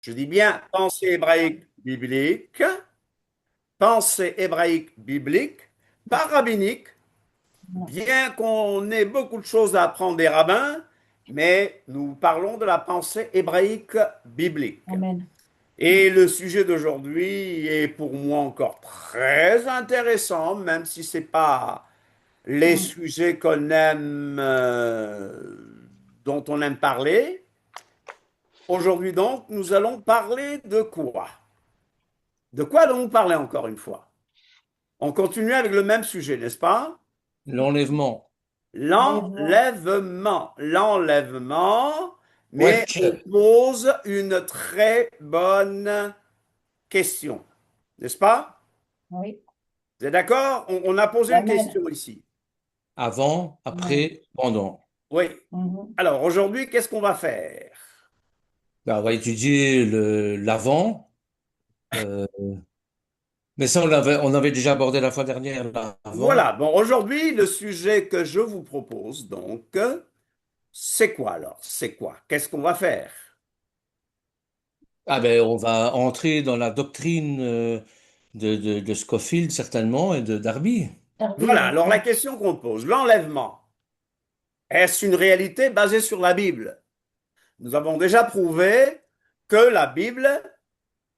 Je dis bien pensée hébraïque biblique, pas rabbinique, bien qu'on ait beaucoup de choses à apprendre des rabbins, mais nous parlons de la pensée hébraïque biblique. Amen. Et le sujet d'aujourd'hui est pour moi encore très intéressant, même si c'est pas les Mm. sujets qu'on aime, dont on aime parler. Aujourd'hui donc, nous allons parler de quoi? De quoi allons-nous parler encore une fois? On continue avec le même sujet, n'est-ce pas? L'enlèvement. Enlèvement. L'enlèvement, mais on Ouais. pose une très bonne question, n'est-ce pas? Oui. Vous êtes d'accord? On a posé une Amen. question ici. Avant, Amen. après, pendant. Oui. Mhm. Alors aujourd'hui, qu'est-ce qu'on va faire? Ben, on va étudier l'avant. euh, mais ça, on avait déjà abordé la fois dernière, Voilà. l'avant. Bon, aujourd'hui, le sujet que je vous propose, donc, c'est quoi alors? C'est quoi? Qu'est-ce qu'on va faire? Ah ben, on va entrer dans la doctrine de Scofield, certainement, et de Darby. Darby, Voilà. oui. Alors la Mm. question qu'on pose, l'enlèvement, est-ce une réalité basée sur la Bible? Nous avons déjà prouvé que la Bible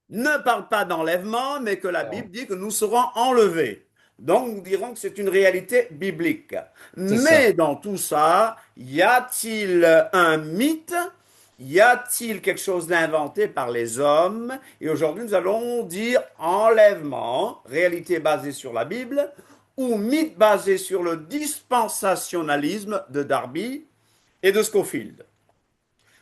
ne parle pas d'enlèvement, mais que la Bible dit que nous serons enlevés. Donc nous dirons que c'est une réalité biblique. C'est Mais ça. dans tout ça, y a-t-il un mythe? Y a-t-il quelque chose d'inventé par les hommes? Et aujourd'hui, nous allons dire enlèvement, réalité basée sur la Bible, ou mythe basé sur le dispensationalisme de Darby et de Scofield.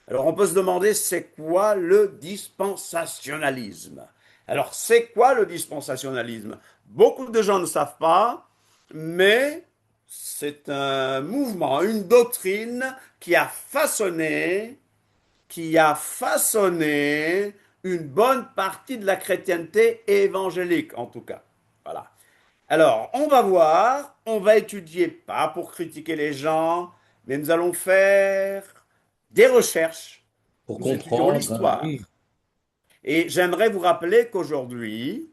Alors on peut se demander, c'est quoi le dispensationalisme? Alors c'est quoi le dispensationalisme? Beaucoup de gens ne savent pas, mais c'est un mouvement, une doctrine qui a façonné une bonne partie de la chrétienté évangélique, en tout cas. Voilà. Alors, on va voir, on va étudier, pas pour critiquer les gens, mais nous allons faire des recherches. Pour Nous étudions comprendre, hein, l'histoire. oui. Et j'aimerais vous rappeler qu'aujourd'hui,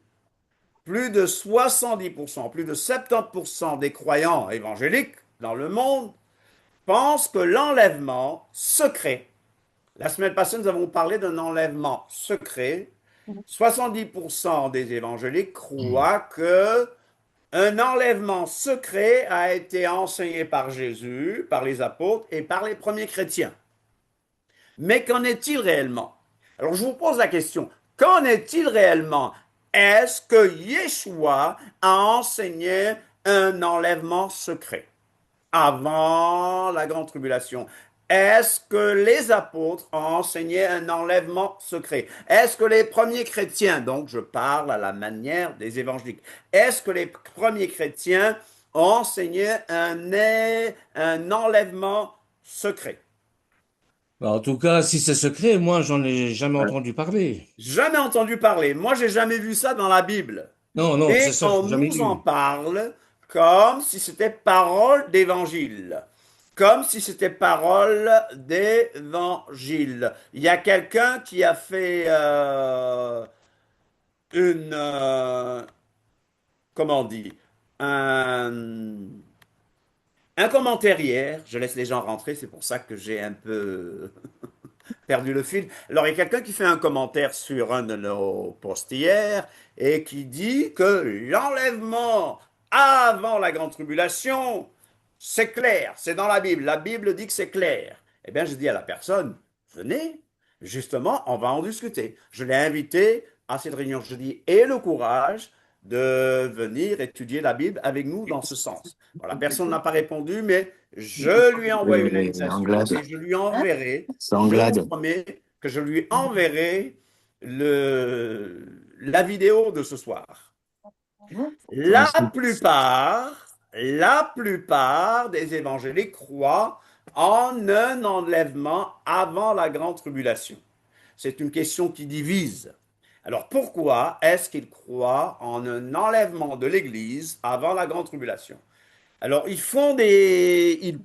plus de 70%, plus de 70% des croyants évangéliques dans le monde pensent que l'enlèvement secret, la semaine passée nous avons parlé d'un enlèvement secret, 70% des évangéliques croient que un enlèvement secret a été enseigné par Jésus, par les apôtres et par les premiers chrétiens. Mais qu'en est-il réellement? Alors je vous pose la question, qu'en est-il réellement? Est-ce que Yeshua a enseigné un enlèvement secret avant la grande tribulation? Est-ce que les apôtres ont enseigné un enlèvement secret? Est-ce que les premiers chrétiens, donc je parle à la manière des évangéliques, est-ce que les premiers chrétiens ont enseigné un enlèvement secret? Ben, en tout cas, si c'est secret, moi, j'en ai jamais entendu parler. Jamais entendu parler. Moi, j'ai jamais vu ça dans la Bible. Non, non, c'est Et ça, on j'ai jamais nous en lu. parle comme si c'était parole d'évangile. Comme si c'était parole d'évangile. Il y a quelqu'un qui a fait une, comment on dit, un, un commentaire hier. Je laisse les gens rentrer, c'est pour ça que j'ai un peu perdu le fil. Alors, il y a quelqu'un qui fait un commentaire sur un de nos posts hier et qui dit que l'enlèvement avant la grande tribulation, c'est clair, c'est dans la Bible. La Bible dit que c'est clair. Eh bien, je dis à la personne, venez, justement, on va en discuter. Je l'ai invité à cette réunion. Je dis, et le courage de venir étudier la Bible avec nous dans ce sens. Bon, la personne n'a pas répondu, mais je lui ai envoyé une invitation Anglade. et je lui Hein? enverrai, C'est je vous Anglade. promets que je lui enverrai la vidéo de ce soir. La plupart des évangéliques croient en un enlèvement avant la grande tribulation. C'est une question qui divise. Alors pourquoi est-ce qu'ils croient en un enlèvement de l'Église avant la grande tribulation? Alors ils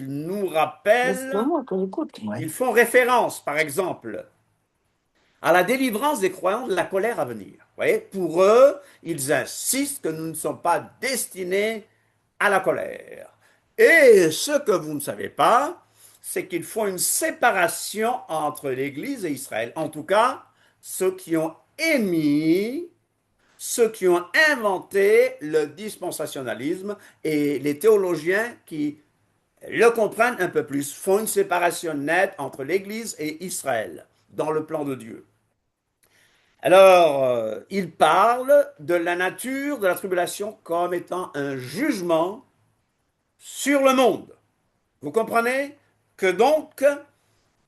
nous Mais c'est rappellent, pas moi que j'écoute. ils Ouais. font référence, par exemple, à la délivrance des croyants de la colère à venir. Vous voyez, pour eux, ils insistent que nous ne sommes pas destinés à la colère. Et ce que vous ne savez pas, c'est qu'ils font une séparation entre l'Église et Israël. En tout cas, ceux qui ont émis, ceux qui ont inventé le dispensationalisme et les théologiens qui le comprennent un peu plus, font une séparation nette entre l'Église et Israël dans le plan de Dieu. Alors, il parle de la nature de la tribulation comme étant un jugement sur le monde. Vous comprenez que donc,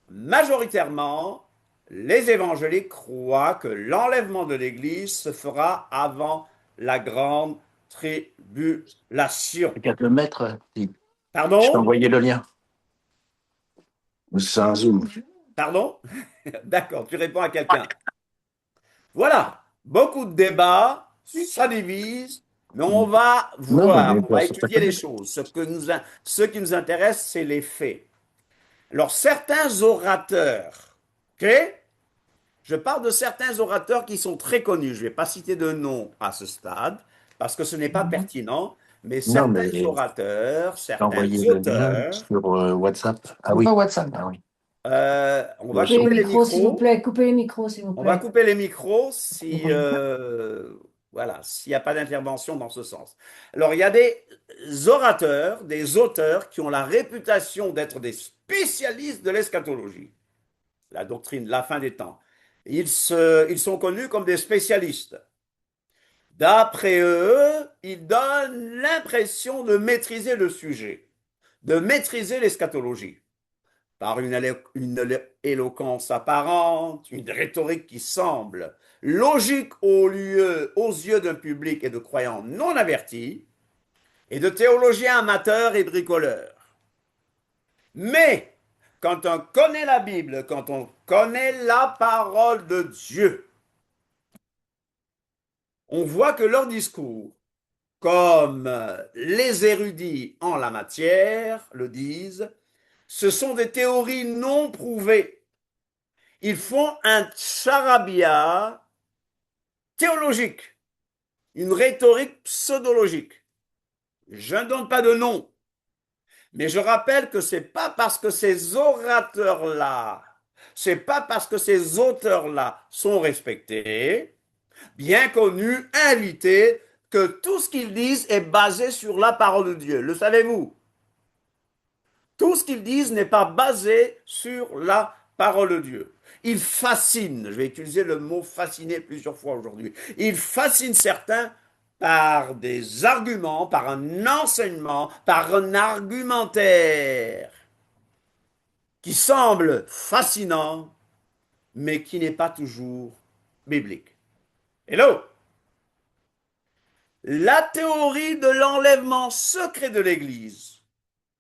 majoritairement, les évangéliques croient que l'enlèvement de l'Église se fera avant la grande tribulation. T'as qu'à te le mettre. Je t'ai Pardon? envoyé le lien. C'est un Zoom. Pardon? D'accord, tu réponds à quelqu'un. Voilà, beaucoup de débats, ça divise, mais on va Non, voir, mais on va c'est pas étudier les connu. choses. Ce qui nous intéresse, c'est les faits. Alors, certains orateurs, ok? Je parle de certains orateurs qui sont très connus. Je ne vais pas citer de nom à ce stade, parce que ce n'est pas Mhm. pertinent, mais Non, certains mais orateurs, t'as certains envoyé le lien auteurs, sur WhatsApp. Ah oui. Pas WhatsApp. Ah oui. on va Ouais, Coupez les couper les micros, s'il vous micros. plaît. Coupez les micros, s'il vous On va plaît. couper les micros si, Oui. voilà, s'il n'y a pas d'intervention dans ce sens. Alors, il y a des orateurs, des auteurs qui ont la réputation d'être des spécialistes de l'eschatologie, la doctrine, la fin des temps. Ils sont connus comme des spécialistes. D'après eux, ils donnent l'impression de maîtriser le sujet, de maîtriser l'eschatologie par une éloquence apparente, une rhétorique qui semble logique aux yeux d'un public et de croyants non avertis, et de théologiens amateurs et bricoleurs. Mais quand on connaît la Bible, quand on connaît la parole de Dieu, on voit que leur discours, comme les érudits en la matière le disent, ce sont des théories non prouvées. Ils font un charabia théologique, une rhétorique pseudologique. Je ne donne pas de nom, mais je rappelle que c'est pas parce que ces orateurs-là, c'est pas parce que ces auteurs-là sont respectés, bien connus, invités, que tout ce qu'ils disent est basé sur la parole de Dieu. Le savez-vous? Tout ce qu'ils disent n'est pas basé sur la parole de Dieu. Ils fascinent, je vais utiliser le mot fasciner plusieurs fois aujourd'hui, ils fascinent certains par des arguments, par un enseignement, par un argumentaire qui semble fascinant, mais qui n'est pas toujours biblique. Hello! La théorie de l'enlèvement secret de l'Église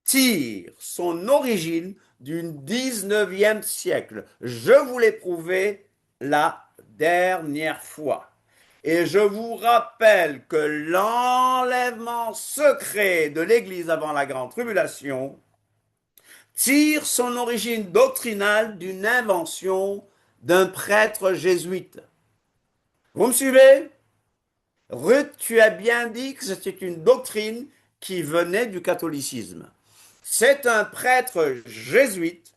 tire son origine du 19e siècle. Je vous l'ai prouvé la dernière fois. Et je vous rappelle que l'enlèvement secret de l'Église avant la grande tribulation tire son origine doctrinale d'une invention d'un prêtre jésuite. Vous me suivez? Ruth, tu as bien dit que c'était une doctrine qui venait du catholicisme. C'est un prêtre jésuite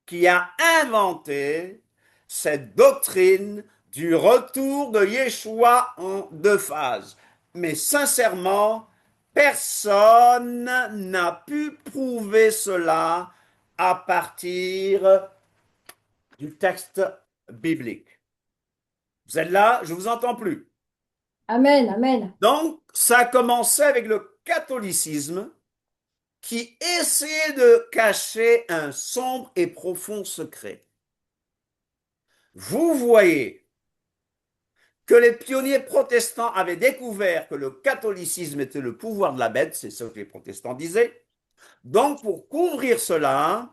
qui a inventé cette doctrine du retour de Yeshua en deux phases. Mais sincèrement, personne n'a pu prouver cela à partir du texte biblique. Vous êtes là? Je ne vous entends plus. Amen, amen. Donc, ça a commencé avec le catholicisme qui essayait de cacher un sombre et profond secret. Vous voyez que les pionniers protestants avaient découvert que le catholicisme était le pouvoir de la bête, c'est ce que les protestants disaient. Donc, pour couvrir cela,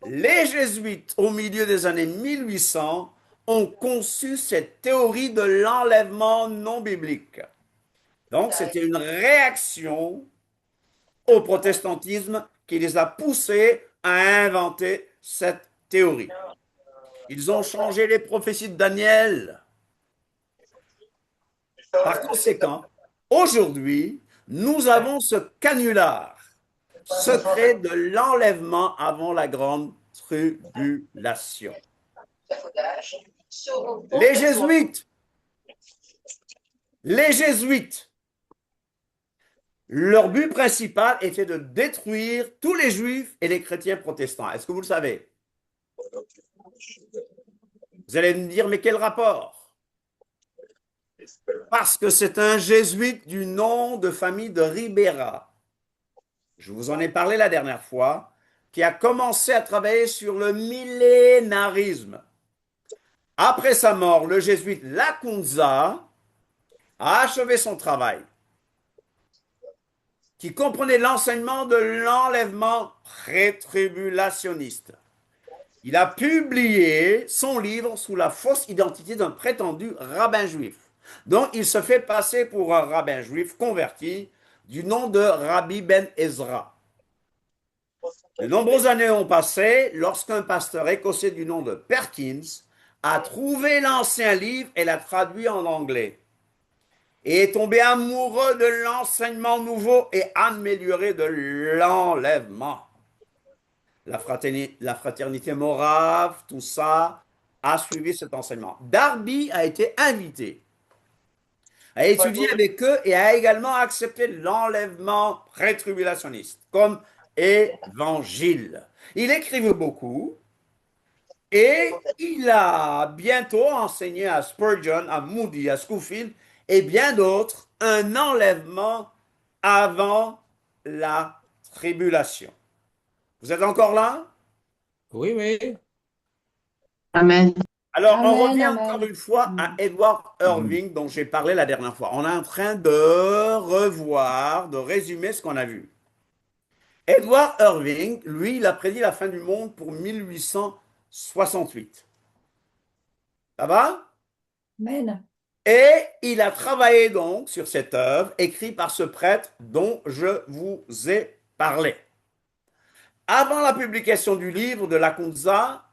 les jésuites, au milieu des années 1800, ont conçu cette théorie de l'enlèvement non biblique. Donc, c'était une réaction au protestantisme qui les a poussés à inventer cette théorie. Ils ont changé les prophéties de Daniel. Par conséquent, aujourd'hui, nous avons ce canular secret de l'enlèvement avant la grande tribulation. Les jésuites, les jésuites, leur but principal était de détruire tous les juifs et les chrétiens protestants. Est-ce que vous le savez? Vous allez me dire, mais quel rapport? Parce que c'est un jésuite du nom de famille de Ribera. Je vous en ai parlé la dernière fois, qui a commencé à travailler sur le millénarisme. Après sa mort, le jésuite Lacunza a achevé son travail, qui comprenait l'enseignement de l'enlèvement rétribulationniste. Il a publié son livre sous la fausse identité d'un prétendu rabbin juif. Donc, il se fait passer pour un rabbin juif converti du nom de Rabbi Ben Ezra. De nombreuses années ont passé lorsqu'un pasteur écossais du nom de Perkins a trouvé l'ancien livre et l'a traduit en anglais et est tombé amoureux de l'enseignement nouveau et amélioré de l'enlèvement. La fraternité morave, tout ça, a suivi cet enseignement. Darby a été invité à étudier avec eux et a également accepté l'enlèvement pré-tribulationniste comme évangile. Il écrivait beaucoup et il a bientôt enseigné à Spurgeon, à Moody, à Scofield et bien d'autres un enlèvement avant la tribulation. Vous êtes encore là? Oui, oui. Amen. Alors, on Amen, revient amen. encore une fois à Edward Irving, dont j'ai parlé la dernière fois. On est en train de revoir, de résumer ce qu'on a vu. Edward Irving, lui, il a prédit la fin du monde pour 1868. Ça va? Amen. Et il a travaillé donc sur cette œuvre écrite par ce prêtre dont je vous ai parlé. Avant la publication du livre de Lacunza,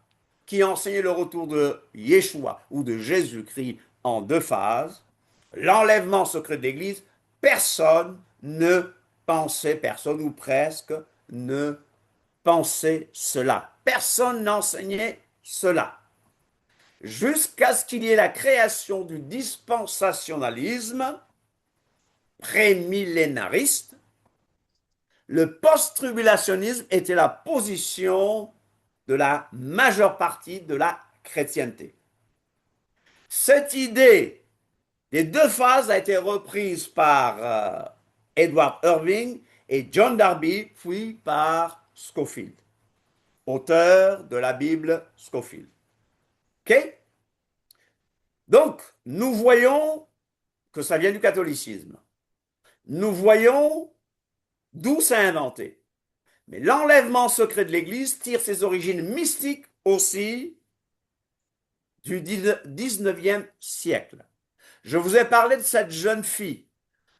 qui enseignait le retour de Yeshua ou de Jésus-Christ en deux phases, l'enlèvement secret de l'Église, personne ne pensait, personne ou presque ne pensait cela. Personne n'enseignait cela. Jusqu'à ce qu'il y ait la création du dispensationalisme prémillénariste, le post-tribulationnisme était la position de la majeure partie de la chrétienté. Cette idée des deux phases a été reprise par Edward Irving et John Darby, puis par Scofield, auteur de la Bible Scofield. OK? Donc, nous voyons que ça vient du catholicisme. Nous voyons d'où ça a inventé. Mais l'enlèvement secret de l'Église tire ses origines mystiques aussi du 19e siècle. Je vous ai parlé de cette jeune fille,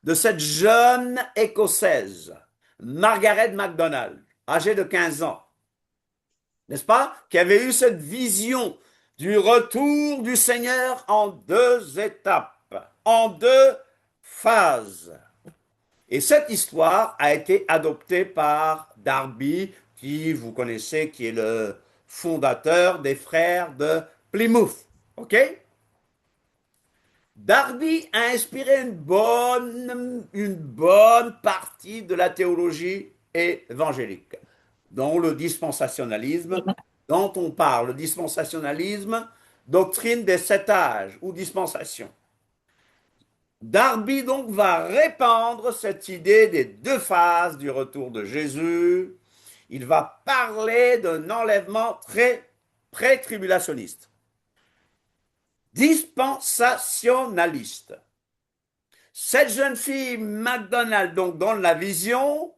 de cette jeune Écossaise, Margaret MacDonald, âgée de 15 ans, n'est-ce pas, qui avait eu cette vision du retour du Seigneur en deux étapes, en deux phases. Et cette histoire a été adoptée par Darby, qui, vous connaissez, qui est le fondateur des frères de Plymouth. OK? Darby a inspiré une bonne partie de la théologie évangélique, dont le dispensationalisme, dont on parle. Le dispensationalisme, doctrine des 7 âges ou dispensation. Darby donc va répandre cette idée des deux phases du retour de Jésus. Il va parler d'un enlèvement très pré-tribulationniste, dispensationaliste. Cette jeune fille, MacDonald, donc donne la vision,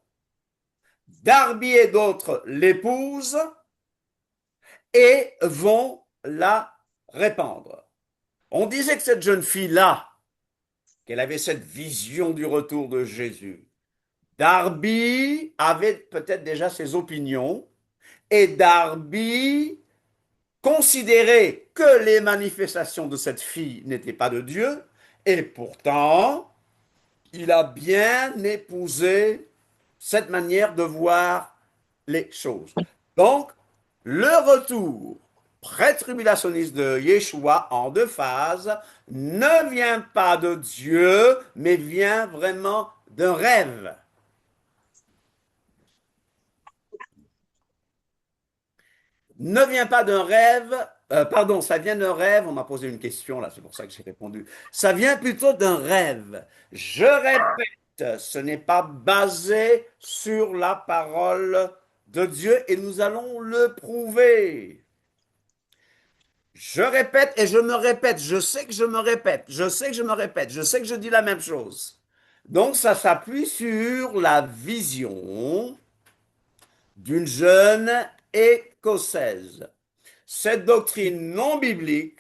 Darby et d'autres l'épousent et vont la répandre. On disait que cette jeune fille-là, qu'elle avait cette vision du retour de Jésus. Darby avait peut-être déjà ses opinions et Darby considéré que les manifestations de cette fille n'étaient pas de Dieu, et pourtant, il a bien épousé cette manière de voir les choses. Donc, le retour pré-tribulationniste de Yeshua en deux phases ne vient pas de Dieu, mais vient vraiment d'un rêve. Ne vient pas d'un rêve, pardon, ça vient d'un rêve, on m'a posé une question là, c'est pour ça que j'ai répondu. Ça vient plutôt d'un rêve. Je répète, ce n'est pas basé sur la parole de Dieu et nous allons le prouver. Je répète et je me répète, je sais que je me répète, je sais que je me répète, je sais que je dis la même chose. Donc ça s'appuie sur la vision d'une jeune écossaise. Cette doctrine non biblique,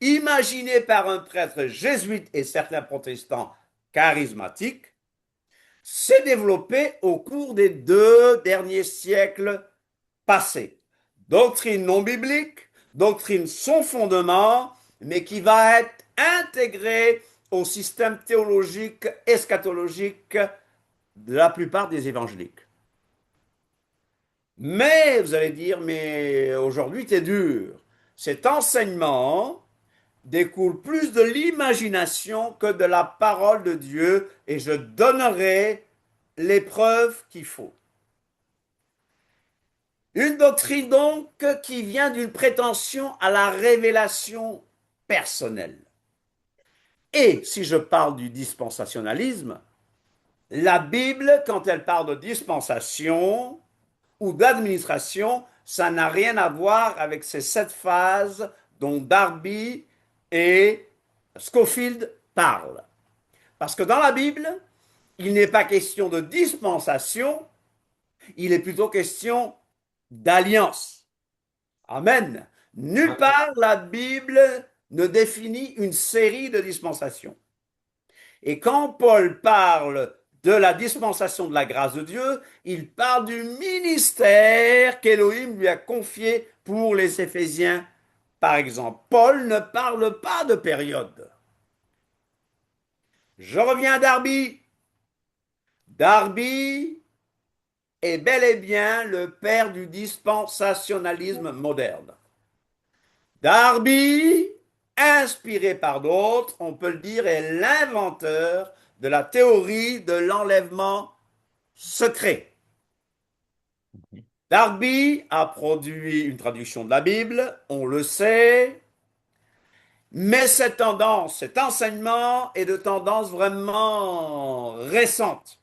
imaginée par un prêtre jésuite et certains protestants charismatiques, s'est développée au cours des 2 derniers siècles passés. Doctrine non biblique, doctrine sans fondement, mais qui va être intégrée au système théologique, eschatologique de la plupart des évangéliques. Mais vous allez dire, mais aujourd'hui, c'est dur. Cet enseignement découle plus de l'imagination que de la parole de Dieu et je donnerai les preuves qu'il faut. Une doctrine donc qui vient d'une prétention à la révélation personnelle. Et si je parle du dispensationalisme, la Bible, quand elle parle de dispensation ou d'administration, ça n'a rien à voir avec ces 7 phases dont Darby et Scofield parlent. Parce que dans la Bible, il n'est pas question de dispensation, il est plutôt question d'alliance. Amen. Nulle part la Bible ne définit une série de dispensations. Et quand Paul parle de la dispensation de la grâce de Dieu, il parle du ministère qu'Élohim lui a confié pour les Éphésiens, par exemple. Paul ne parle pas de période. Je reviens à Darby. Darby est bel et bien le père du dispensationalisme moderne. Darby, inspiré par d'autres, on peut le dire, est l'inventeur de la théorie de l'enlèvement secret. Darby a produit une traduction de la Bible, on le sait, mais cette tendance, cet enseignement est de tendance vraiment récente.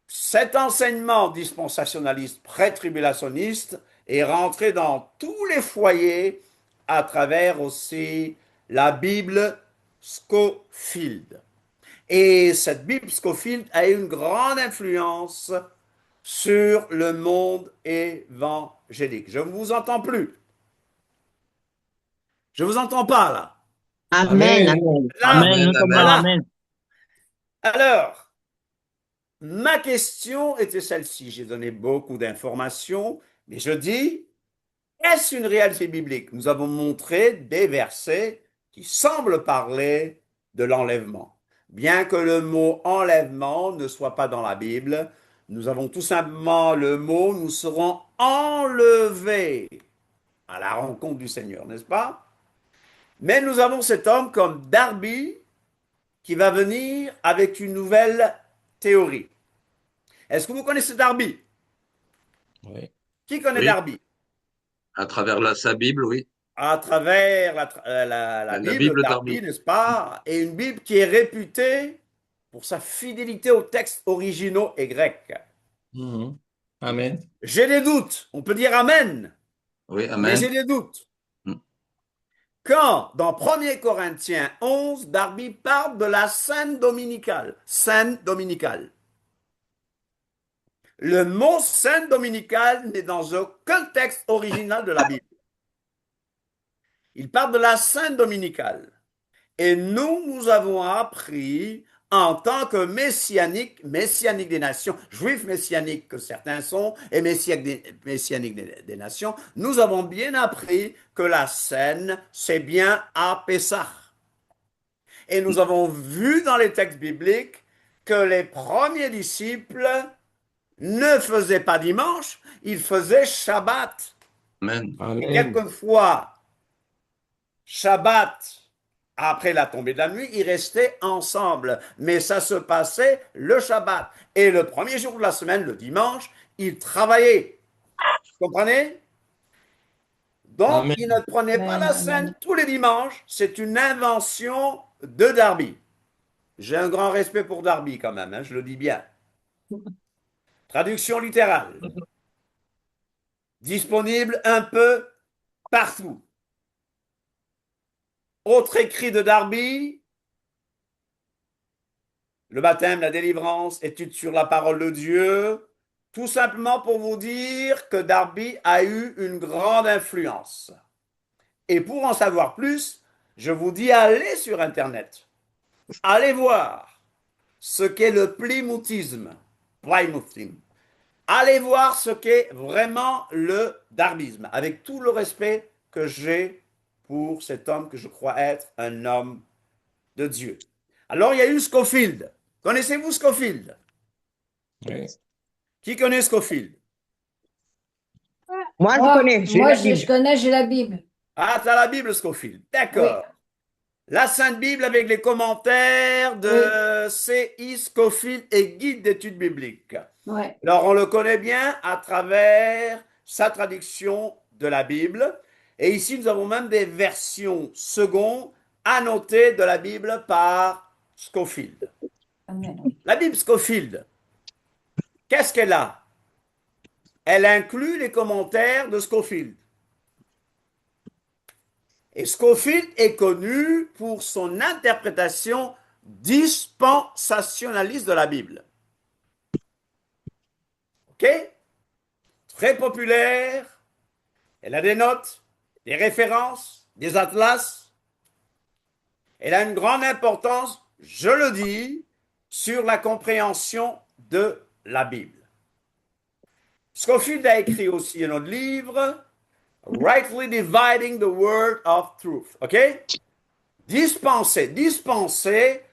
Cet enseignement dispensationaliste pré-tribulationniste est rentré dans tous les foyers à travers aussi la Bible Scofield. Et cette Bible Scofield a eu une grande influence sur le monde évangélique. Je ne vous entends plus. Je ne vous entends pas là. Amen. Amen. Là, Amen, nous sommes voilà. là, amen. Alors, ma question était celle-ci. J'ai donné beaucoup d'informations, mais je dis, est-ce une réalité biblique? Nous avons montré des versets qui semblent parler de l'enlèvement. Bien que le mot enlèvement ne soit pas dans la Bible, nous avons tout simplement le mot nous serons enlevés à la rencontre du Seigneur, n'est-ce pas? Mais nous avons cet homme comme Darby qui va venir avec une nouvelle théorie. Est-ce que vous connaissez Darby? Oui. Qui connaît Oui. Darby? À travers sa Bible, oui. À travers la Bible Darby, n'est-ce pas? Et une Bible qui est réputée pour sa fidélité aux textes originaux et grecs. Mhm. Amen. J'ai des doutes. On peut dire Amen, Oui, mais amen. j'ai des doutes. Mm. Quand, dans 1 Corinthiens 11, Darby parle de la scène dominicale. Scène dominicale. Le mot scène dominicale n'est dans aucun texte original de la Bible. Il parle de la scène dominicale. Et nous avons appris en tant que messianique des nations, juif messianique que certains sont, et messianique des nations, nous avons bien appris que la scène, c'est bien à Pessah. Et nous avons vu dans les textes bibliques que les premiers disciples ne faisaient pas dimanche, ils faisaient Shabbat. Amen. Et Amen. quelquefois, Shabbat, après la tombée de la nuit, ils restaient ensemble. Mais ça se passait le Shabbat. Et le premier jour de la semaine, le dimanche, ils travaillaient. Vous comprenez? Donc, Amen. ils ne prenaient pas la Amen, scène amen. tous les dimanches. C'est une invention de Darby. J'ai un grand respect pour Darby quand même, hein, je le dis bien. Traduction littérale. Disponible un peu partout. Autre écrit de Darby, le baptême, la délivrance, étude sur la parole de Dieu, tout simplement pour vous dire que Darby a eu une grande influence. Et pour en savoir plus, je vous dis allez sur Internet, allez voir ce qu'est le plymouthisme, Plymouthing. Allez voir ce qu'est vraiment le darbisme, avec tout le respect que j'ai pour cet homme que je crois être un homme de Dieu. Alors, il y a eu Scofield. Connaissez-vous Scofield? Oui. Qui connaît Scofield? Moi, je Moi, connais, j'ai moi la je Bible. connais, j'ai la Bible. Ah, t'as la Bible, Scofield. Oui, D'accord. La Sainte Bible avec les commentaires oui, de C.I. Scofield et guide d'études bibliques. ouais. Alors, on le connaît bien à travers sa traduction de la Bible. Et ici, nous avons même des versions secondes annotées de la Bible par Scofield. Amen. La Bible Scofield, qu'est-ce qu'elle a? Elle inclut les commentaires de Scofield. Et Scofield est connu pour son interprétation dispensationaliste de la Bible. OK? Très populaire. Elle a des notes, des références, des atlas. Elle a une grande importance, je le dis, sur la compréhension de la Bible. Scofield a écrit aussi un autre livre, Rightly Dividing the Word of Truth. OK? Dispenser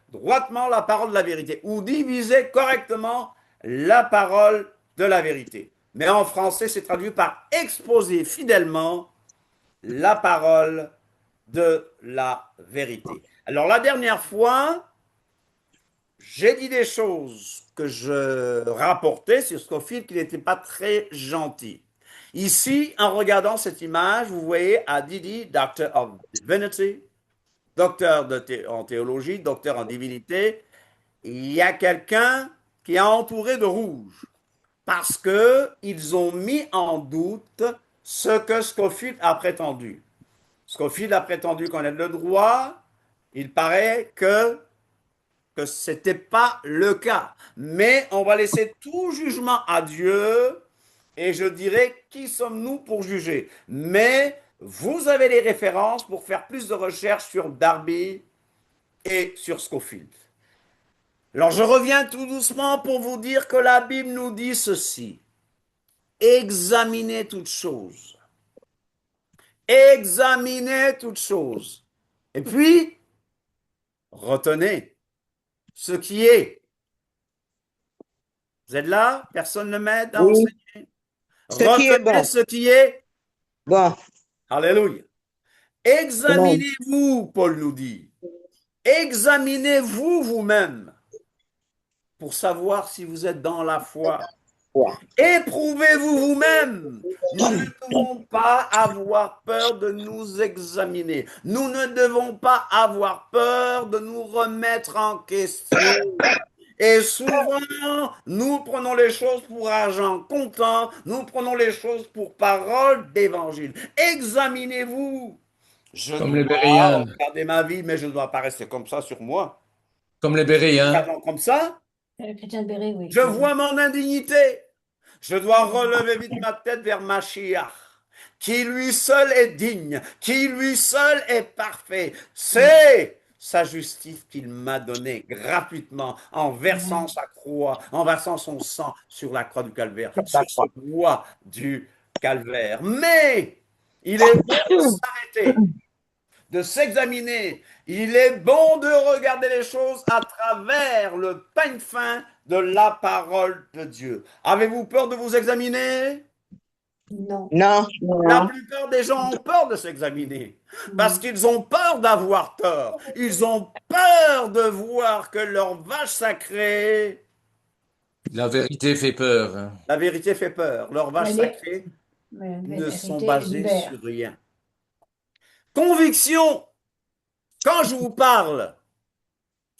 droitement la parole de la vérité ou diviser correctement la parole de la vérité. Mais en français, c'est traduit par exposer fidèlement la parole de la vérité. Alors, la dernière fois, j'ai dit des choses que je rapportais sur Scofield qui n'étaient pas très gentilles. Ici, en regardant cette image, vous voyez Adidi, Doctor of Divinity, docteur en théologie, docteur en divinité. Il y a quelqu'un qui est entouré de rouge parce qu'ils ont mis en doute ce que Scofield a prétendu. Scofield a prétendu connaître le droit. Il paraît que ce n'était pas le cas. Mais on va laisser tout jugement à Dieu et je dirais qui sommes-nous pour juger. Mais vous avez les références pour faire plus de recherches sur Darby et sur Scofield. Alors je reviens tout doucement pour vous dire que la Bible nous dit ceci. Examinez toutes choses. Examinez toutes choses. Et puis, retenez ce qui est. Vous êtes là? Personne ne m'aide à Oui, enseigner. ce qui est Retenez bon. ce qui est. Bon, Alléluia. amen. Examinez-vous, Paul nous dit. Examinez-vous vous-même pour savoir si vous êtes dans la foi. Éprouvez-vous vous-même. Nous ne devons pas avoir peur de nous examiner. Nous ne devons pas avoir peur de nous remettre en question. Et souvent, nous prenons les choses pour argent comptant, nous prenons les choses pour parole d'évangile. Examinez-vous. Je Comme les dois Béréens. regarder ma vie, mais je ne dois pas rester comme ça sur moi. Comme les Béréens. Regardons comme ça, Le chrétien de Béret, oui. je vois mon indignité. Je dois relever vite ma tête vers Mashiach, qui lui seul est digne, qui lui seul est parfait. C'est sa justice qu'il m'a donnée gratuitement en versant sa croix, en versant son sang sur la croix du calvaire, sur ce bois du calvaire. Mais il est bon de s'arrêter, de s'examiner. Il est bon de regarder les choses à travers le peigne fin de la parole de Dieu. Avez-vous peur de vous examiner? Non. Non. La plupart des gens ont peur de s'examiner parce qu'ils ont peur d'avoir tort. Ils ont peur de voir que leur vache sacrée, La vérité fait peur, hein. la vérité fait peur. Leurs vaches Mais les- sacrées mais la ne sont vérité basées libère. sur rien. Conviction, quand je vous parle,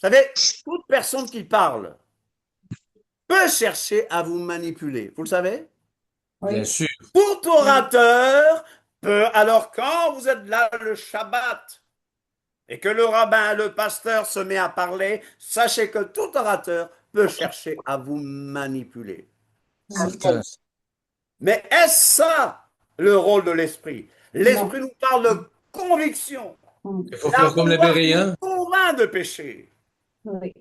vous savez, toute personne qui parle peut chercher à vous manipuler. Vous le savez? Bien Oui. sûr. Tout orateur peut, alors quand vous êtes là le Shabbat et que le rabbin, le pasteur se met à parler, sachez que tout orateur peut chercher à vous manipuler. Certain. Mais est-ce ça le rôle de l'esprit? L'esprit Non. nous parle de conviction. Il faut La faire comme les loi nous Béréens. convainc de péché. Oui.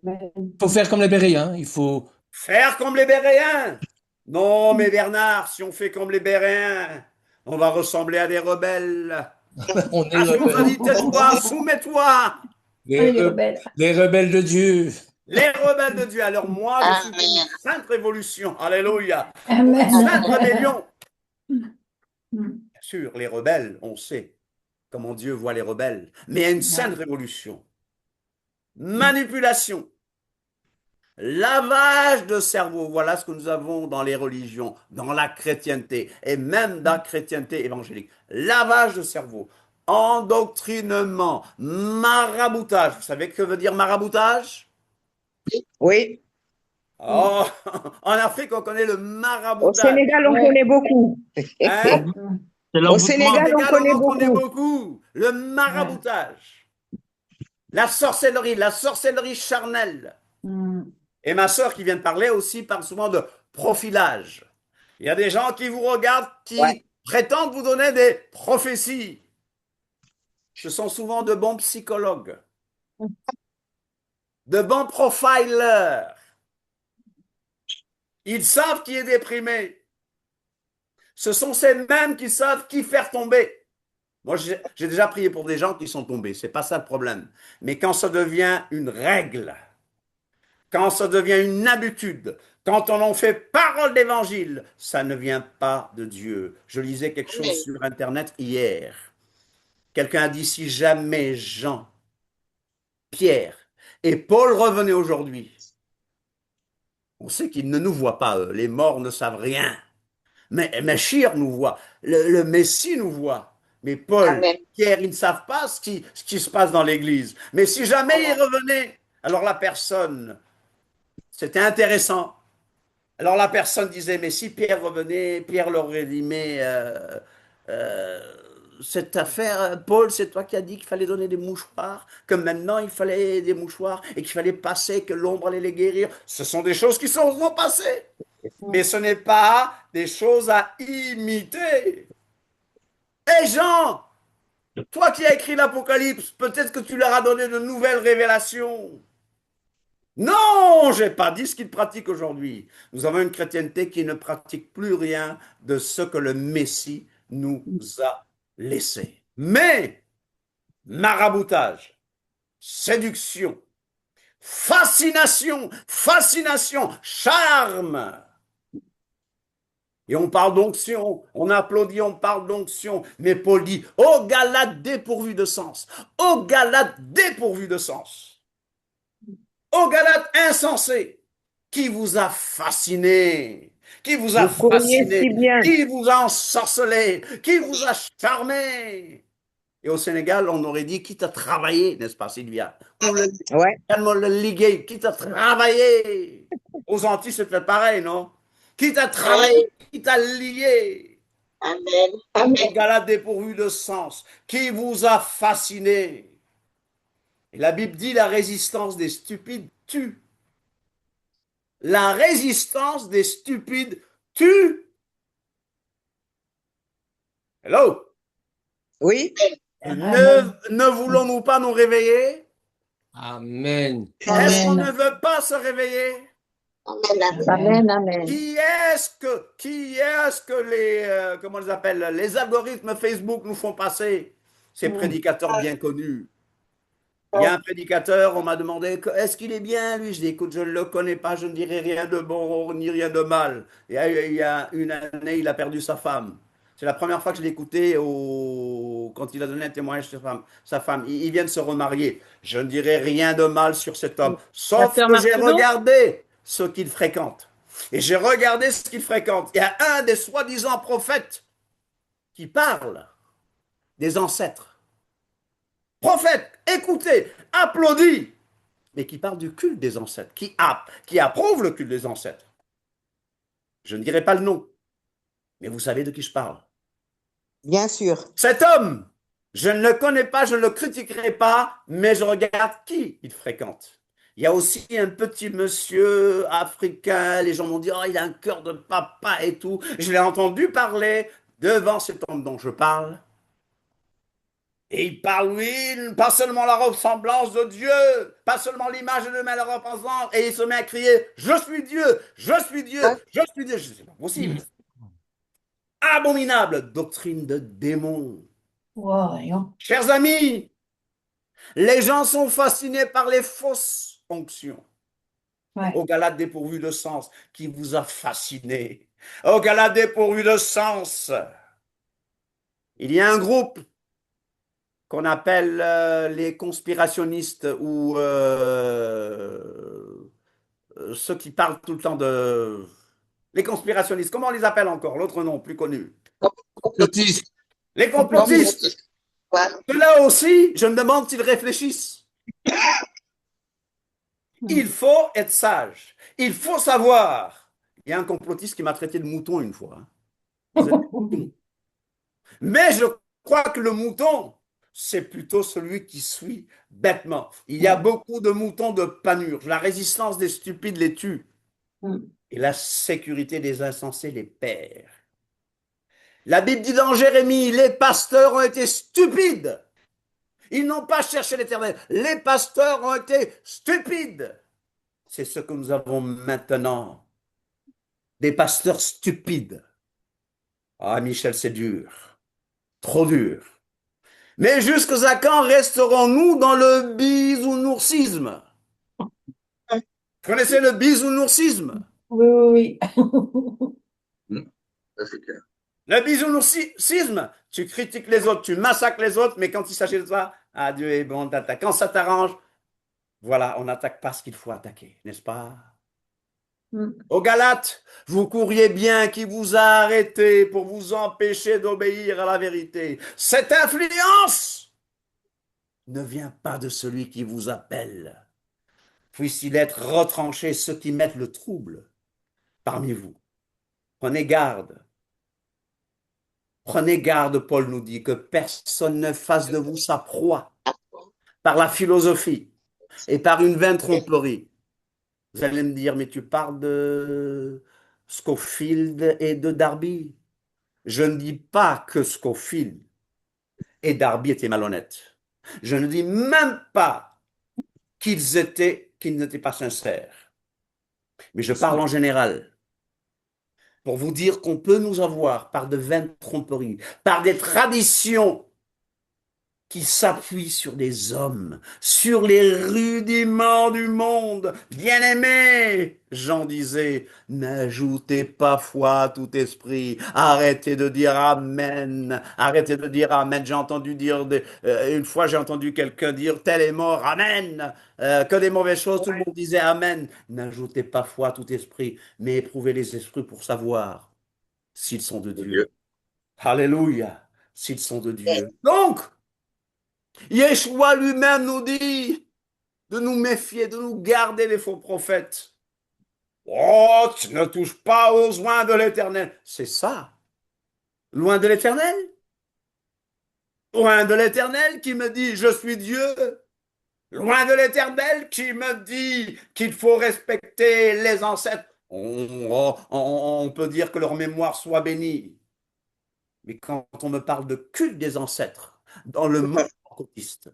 Mais Il faut faire comme les Béréens. Il faut. Faire comme les Béréens. Non, mais Bernard, si on fait comme les Béréens, on va ressembler à des rebelles. On est Parce qu'on nous a dit, tais-toi, soumets-toi. les, les re- rebelles. les rebelles de Dieu. Les rebelles de Dieu. Alors moi, je suis pour une sainte révolution. Alléluia. Pour une Amen. sainte rébellion. Mm. Bien sûr, les rebelles, on sait comment Dieu voit les rebelles. Mais il y a une sainte révolution. Manipulation. Lavage de cerveau, voilà ce que nous avons dans les religions, dans la chrétienté, et même dans la chrétienté évangélique. Lavage de cerveau, endoctrinement, maraboutage. Vous savez ce que veut dire maraboutage? Oui. Oh, en Afrique, on connaît le Au maraboutage. Sénégal, on Ouais. connaît beaucoup. Hein? C'est Au l'emboutement. Au Sénégal, on Sénégal, connaît on en connaît beaucoup. beaucoup. Le maraboutage. La sorcellerie charnelle. Mm. Et ma sœur qui vient de parler aussi parle souvent de profilage. Il y a des gens qui vous regardent, qui Ouais. prétendent vous donner des prophéties. Ce sont souvent de bons psychologues, de bons profilers. Ils savent qui est déprimé. Ce sont ces mêmes qui savent qui faire tomber. Moi, j'ai déjà prié pour des gens qui sont tombés. C'est pas ça le problème. Mais quand ça devient une règle, quand ça devient une habitude, quand on en fait parole d'évangile, ça ne vient pas de Dieu. Je lisais quelque chose sur Internet hier. Quelqu'un a dit, si jamais Jean, Pierre et Paul revenaient aujourd'hui, on sait qu'ils ne nous voient pas, eux. Les morts ne savent rien. Mais Machir nous voit, le Messie nous voit. Mais Paul, Pierre, ils ne savent pas ce qui se passe dans l'Église. Mais si jamais ils revenaient, alors la personne, c'était intéressant. Alors la personne disait, mais si Pierre revenait, Pierre leur aurait dit, mais euh, cette affaire, Paul, c'est toi qui as dit qu'il fallait donner des mouchoirs, que maintenant il fallait des mouchoirs et qu'il fallait passer, que l'ombre allait les guérir. Ce sont des choses qui sont passées. Mais ce n'est pas des choses à imiter. Hé Jean, toi qui as écrit l'Apocalypse, peut-être que tu leur as donné de nouvelles révélations. Non, je n'ai pas dit ce qu'ils pratiquent aujourd'hui. Nous avons une chrétienté qui ne pratique plus rien de ce que le Messie nous a laissé. Mais maraboutage, séduction, fascination, charme. Et on parle d'onction, on applaudit, on parle d'onction. Mais Paul dit, ô Galates dépourvus de sens, ô Galates dépourvus de sens. Ô Galates insensés, qui vous a fasciné, qui vous a Vous courriez fasciné, si bien. qui vous a ensorcelé, qui vous a charmé. Et au Sénégal, on aurait dit qui t'a travaillé, n'est-ce pas, Sylvia? Ou Ouais. le ligué, qui t'a travaillé. Aux Antilles, c'est peut-être pareil, non? Qui t'a travaillé, qui t'a lié. Amen. Ô Galates dépourvus de sens, qui vous a fasciné. Et la Bible dit la résistance des stupides tue. La résistance des stupides tue. Hello? Oui. Ne voulons-nous pas nous réveiller? Amen. Est-ce qu'on Amen. ne veut pas se réveiller? Amen. Amen. Amen. Qui est-ce que les, comment on les appelle, les algorithmes Facebook nous font passer? Ces prédicateurs bien connus. Il y a un prédicateur, on m'a demandé, est-ce qu'il est bien, lui? Je dis, écoute, je ne le connais pas, je ne dirai rien de bon ni rien de mal. Et il y a une année, il a perdu sa femme. C'est la première fois que je l'ai écouté quand il a donné un témoignage sur sa femme. Il vient de se remarier. Je ne dirai rien de mal sur cet homme, sauf Pasteur que j'ai Marcello? regardé ce qu'il fréquente. Et j'ai regardé ce qu'il fréquente. Il y a un des soi-disant prophètes qui parle des ancêtres. Prophète, écoutez, applaudit, mais qui parle du culte des ancêtres, qui approuve le culte des ancêtres. Je ne dirai pas le nom, mais vous savez de qui je parle. Bien sûr. Cet homme, je ne le connais pas, je ne le critiquerai pas, mais je regarde qui il fréquente. Il y a aussi un petit monsieur africain, les gens m'ont dit, oh, il a un cœur de papa et tout. Je l'ai entendu parler devant cet homme dont je parle. Et il parle, oui, pas seulement la ressemblance de Dieu, pas seulement l'image de Dieu, mais la représente. Et il se met à crier, je suis Dieu, je suis Dieu, je suis Dieu. Je dis, c'est pas possible. Abominable doctrine de démon. Voyons. Chers amis, les gens sont fascinés par les fausses onctions. Ouais. Au Galates dépourvu de sens, qui vous a fasciné. Au Galates dépourvu de sens. Il y a un groupe qu'on appelle les conspirationnistes ou ceux qui parlent tout le temps de... Les conspirationnistes, comment on les appelle encore? L'autre nom, plus connu. Complotiste. Les complotistes. Ceux-là aussi, je me demande s'ils réfléchissent. Il faut être sage. Il faut savoir. Il y a un complotiste qui m'a traité de mouton une fois. Vous êtes mouton. Mais je crois que le mouton, c'est plutôt celui qui suit bêtement. Il y a beaucoup de moutons de panurge. La résistance des stupides les tue. Et la sécurité des insensés les perd. La Bible dit dans Jérémie, les pasteurs ont été stupides. Ils n'ont pas cherché l'Éternel. Les pasteurs ont été stupides. C'est ce que nous avons maintenant. Des pasteurs stupides. Ah, Michel, c'est dur. Trop dur. Mais jusqu'à quand resterons-nous dans le bisounoursisme? Connaissez le bisounoursisme? Oui, oui, Hmm. Ça, c'est clair. Le bisounoursisme, tu critiques les autres, tu massacres les autres, mais quand il s'agit de ça, ah, Dieu est bon, t'attaques. Quand ça t'arrange, voilà, on n'attaque pas ce qu'il faut attaquer, n'est-ce pas? oui. Aux Galates, vous courriez bien qui vous a arrêté pour vous empêcher d'obéir à la vérité. Cette influence ne vient pas de celui qui vous appelle. Puisse-t-il être retranché ceux qui mettent le trouble parmi vous. Prenez garde. Prenez garde, Paul nous dit, que personne ne fasse de vous sa proie par la philosophie et par une vaine tromperie. Vous allez me dire, mais tu parles de Scofield et de Darby. Je ne dis pas que Scofield et Darby étaient malhonnêtes. Je ne dis même pas qu'ils n'étaient pas sincères. Mais je parle en général. Pour vous dire qu'on peut nous avoir par de vaines tromperies, par des traditions qui s'appuient sur des hommes, sur les rudiments du monde. Bien-aimés, Jean disait, n'ajoutez pas foi à tout esprit. Arrêtez de dire Amen. Arrêtez de dire Amen. J'ai entendu dire, une fois j'ai entendu quelqu'un dire, tel est mort, Amen. Que des mauvaises choses, tout le monde disait Amen. N'ajoutez pas foi à tout esprit, mais éprouvez les esprits pour savoir s'ils sont de Dieu. Alléluia, s'ils sont de Dieu. Donc, Yeshua lui-même nous dit de nous méfier, de nous garder les faux prophètes. Oh, tu ne touches pas aux loin de l'Éternel. C'est ça. Loin de l'Éternel. Loin de l'Éternel qui me dit je suis Dieu. Loin de l'Éternel qui me dit qu'il faut respecter les ancêtres. On peut dire que leur mémoire soit bénie. Mais quand on me parle de culte des ancêtres dans le monde pentecôtiste,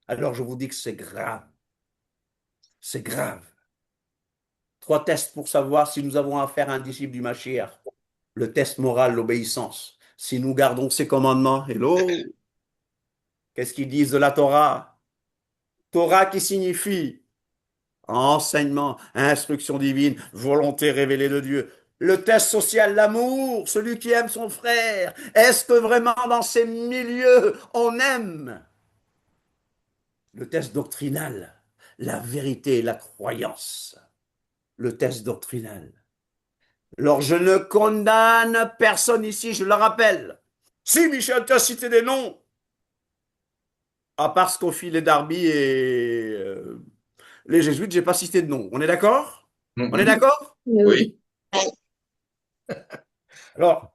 alors je vous dis que c'est grave. C'est grave. 3 tests pour savoir si nous avons affaire à un disciple du Mashiach. Le test moral, l'obéissance. Si nous gardons ses commandements, hello, qu'est-ce qu'ils disent de la Torah? Torah qui signifie enseignement, instruction divine, volonté révélée de Dieu. Le test social, l'amour, celui qui aime son frère. Est-ce que vraiment dans ces milieux, on aime? Le test doctrinal, la vérité et la croyance. Le test doctrinal. Alors, je ne condamne personne ici, je le rappelle. Si Michel t'a cité des noms, à part Scofield et Darby et les jésuites, j'ai pas cité de nom. On est d'accord? On est d'accord? Oui. Alors,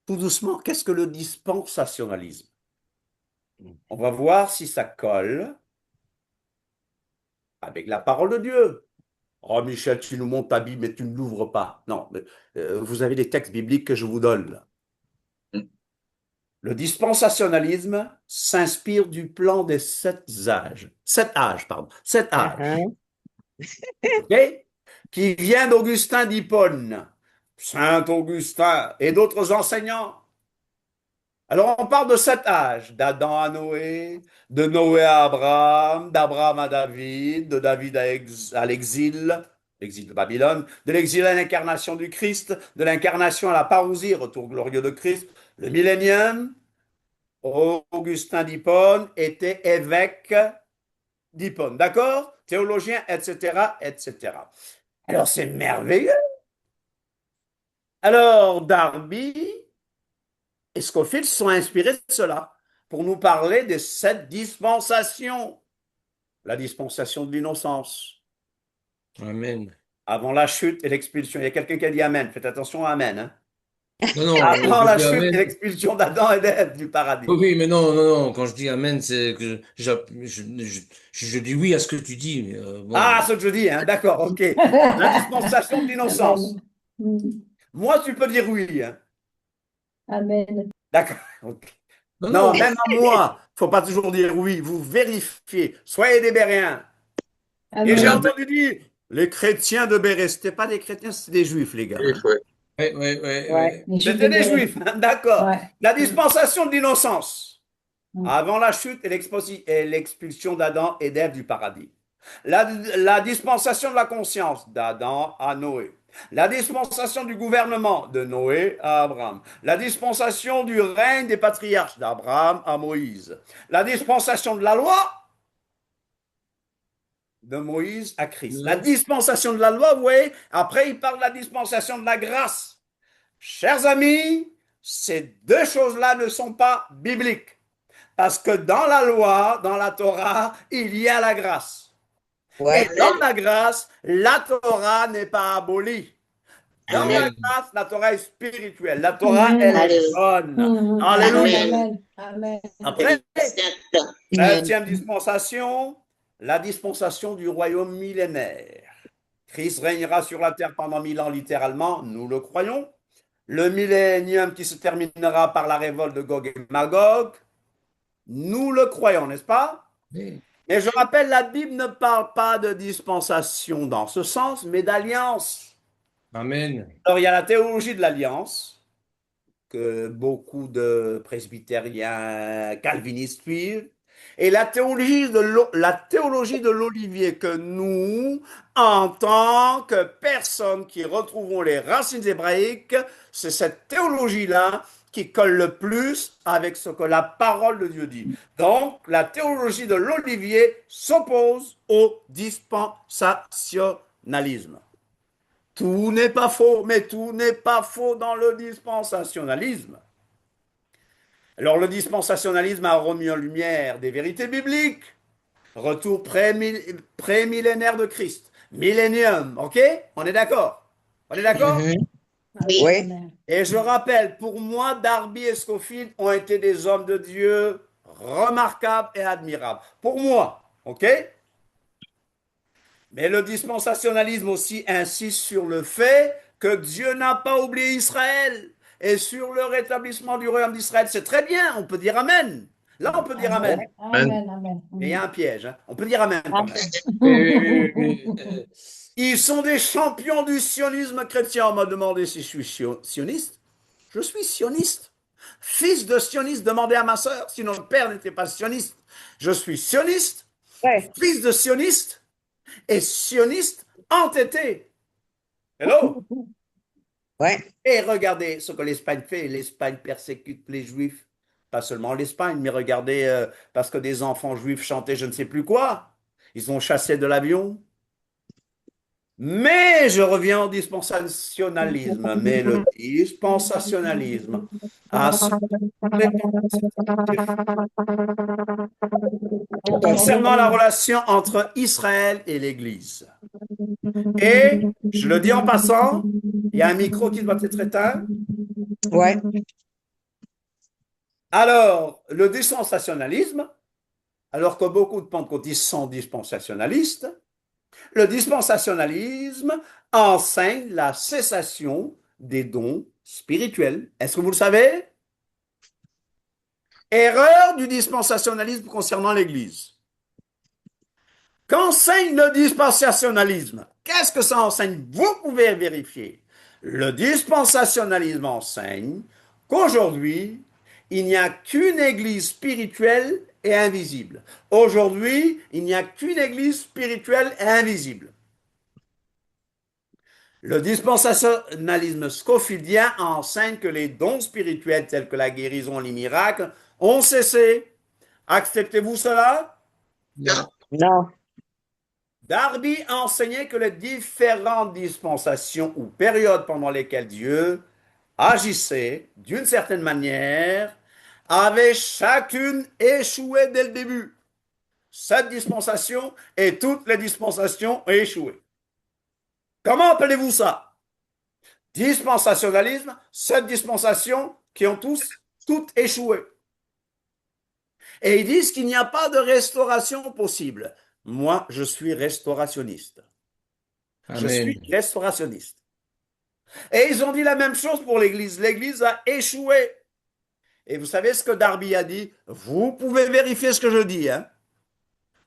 tout doucement, qu'est-ce que le dispensationalisme? On va voir si ça colle avec la parole de Dieu. Oh, Michel, tu nous montres ta Bible, mais tu ne l'ouvres pas. Non, vous avez des textes bibliques que je vous donne là. Le dispensationalisme s'inspire du plan des 7 âges. 7 âges, pardon. 7 âges. OK? Qui vient d'Augustin d'Hippone, Saint Augustin et d'autres enseignants. Alors, on parle de 7 âges, d'Adam à Noé, de Noé à Abraham, d'Abraham à David, de David à l'exil, l'exil de Babylone, de l'exil à l'incarnation du Christ, de l'incarnation à la parousie, retour glorieux de Christ, le millénium. Augustin d'Hippone était évêque d'Hippone, d'accord? Théologien, etc., etc. Alors, c'est merveilleux. Alors, Darby et Scofield sont inspirés de cela pour nous parler de cette dispensation, la dispensation de l'innocence. Amen. Avant la chute et l'expulsion. Il y a quelqu'un qui a dit Amen. Faites attention à Amen. Hein. Non, non, Avant je la dis chute Amen. et l'expulsion d'Adam et d'Ève du paradis. Oui, mais non, non, non. Quand je dis Amen, c'est que je dis oui à ce que tu dis. Mais, bon. Ah, ce que je dis, hein. D'accord, ok. La dispensation de l'innocence. Amen. Moi, tu peux dire oui. Hein. Amen. D'accord. Ok. Non, Non, non. même à moi, il ne faut pas toujours dire oui. Vous vérifiez. Soyez des Béréens. Et j'ai Amen. entendu dire, les chrétiens de Béret, ce n'était pas des chrétiens, c'était des juifs, les gars. Oui, Hein. ouais. Ouais, ouais, ouais, Ouais, ouais. les juifs C'était de des Béret. juifs, hein, d'accord. Ouais. La dispensation de l'innocence, Mm. avant la chute et l'expulsion d'Adam et d'Ève du paradis. La dispensation de la conscience, d'Adam à Noé. La dispensation du gouvernement, de Noé à Abraham. La dispensation du règne des patriarches, d'Abraham à Moïse. La dispensation de la loi, de Moïse à Christ. La dispensation de la loi, vous voyez, après il parle de la dispensation de la grâce. Chers amis, ces deux choses-là ne sont pas bibliques. Parce que dans la loi, dans la Torah, il y a la grâce. Ouais. Et dans la grâce, la Torah n'est pas abolie. Dans Amen. la grâce, la Torah est spirituelle. La Torah, Amen. elle est Alléluia. bonne. Mm. Alléluia. Amen. Amen. Après, Exact. 7e dispensation, la dispensation du royaume millénaire. Christ régnera sur la terre pendant 1000 ans, littéralement, nous le croyons. Le millénium qui se terminera par la révolte de Gog et Magog, nous le croyons, n'est-ce pas? Oui. Mais je rappelle, la Bible ne parle pas de dispensation dans ce sens, mais d'alliance. Amen. Alors, il y a la théologie de l'alliance, que beaucoup de presbytériens calvinistes suivent, et la théologie de l'olivier que nous, en tant que personnes qui retrouvons les racines hébraïques, c'est cette théologie-là qui colle le plus avec ce que la parole de Dieu dit. Donc, la théologie de l'olivier s'oppose au dispensationalisme. Tout n'est pas faux, mais tout n'est pas faux dans le dispensationalisme. Alors le dispensationalisme a remis en lumière des vérités bibliques. Retour pré-millénaire de Christ. Millénium, ok? On est d'accord? On est d'accord? Mhm. Amen. Oui. Amen. Et je rappelle, pour moi, Darby et Scofield ont été des hommes de Dieu remarquables et admirables. Pour moi, ok? Mais le dispensationalisme aussi insiste sur le fait que Dieu n'a pas oublié Israël et sur le rétablissement du royaume d'Israël. C'est très bien, on peut dire Amen. Là, on peut dire Amen. Amen, amen. Mais il y a un piège, hein. On peut dire Amen quand même. Oui, oui, oui. Ils sont des champions du sionisme chrétien. On m'a demandé si je suis sioniste. Je suis sioniste. Fils de sioniste, demandez à ma sœur si notre père n'était pas sioniste. Je suis sioniste, Ouais. fils de sioniste et sioniste entêté. Hello? Ouais. Et regardez ce que l'Espagne fait. L'Espagne persécute les Juifs. Pas seulement l'Espagne, mais regardez, parce que des enfants juifs chantaient je ne sais plus quoi. Ils ont chassé de l'avion. Mais je reviens au dispensationalisme. Mais le dispensationalisme a concernant la relation entre Israël et l'Église. Et, je le dis en passant, il y a un micro qui doit être éteint. Ouais. Alors, le dispensationalisme, alors que beaucoup de pentecôtistes sont dispensationalistes, le dispensationalisme enseigne la cessation des dons spirituels. Est-ce que vous le savez? Erreur du dispensationalisme concernant l'Église. Qu'enseigne le dispensationalisme? Qu'est-ce que ça enseigne? Vous pouvez vérifier. Le dispensationalisme enseigne qu'aujourd'hui, il n'y a qu'une Église spirituelle et invisible. Aujourd'hui, il n'y a qu'une Église spirituelle et invisible. Le dispensationalisme scofieldien enseigne que les dons spirituels tels que la guérison, les miracles ont cessé. Acceptez-vous cela? Non. Non. Darby a enseigné que les différentes dispensations ou périodes pendant lesquelles Dieu agissait d'une certaine manière avaient chacune échoué dès le début. Cette dispensation et toutes les dispensations ont échoué. Comment appelez-vous ça? Dispensationalisme, cette dispensation qui ont toutes échoué. Et ils disent qu'il n'y a pas de restauration possible. Moi, je suis restaurationniste. Je suis Amen. restaurationniste. Et ils ont dit la même chose pour l'Église. L'Église a échoué. Et vous savez ce que Darby a dit? Vous pouvez vérifier ce que je dis. Hein?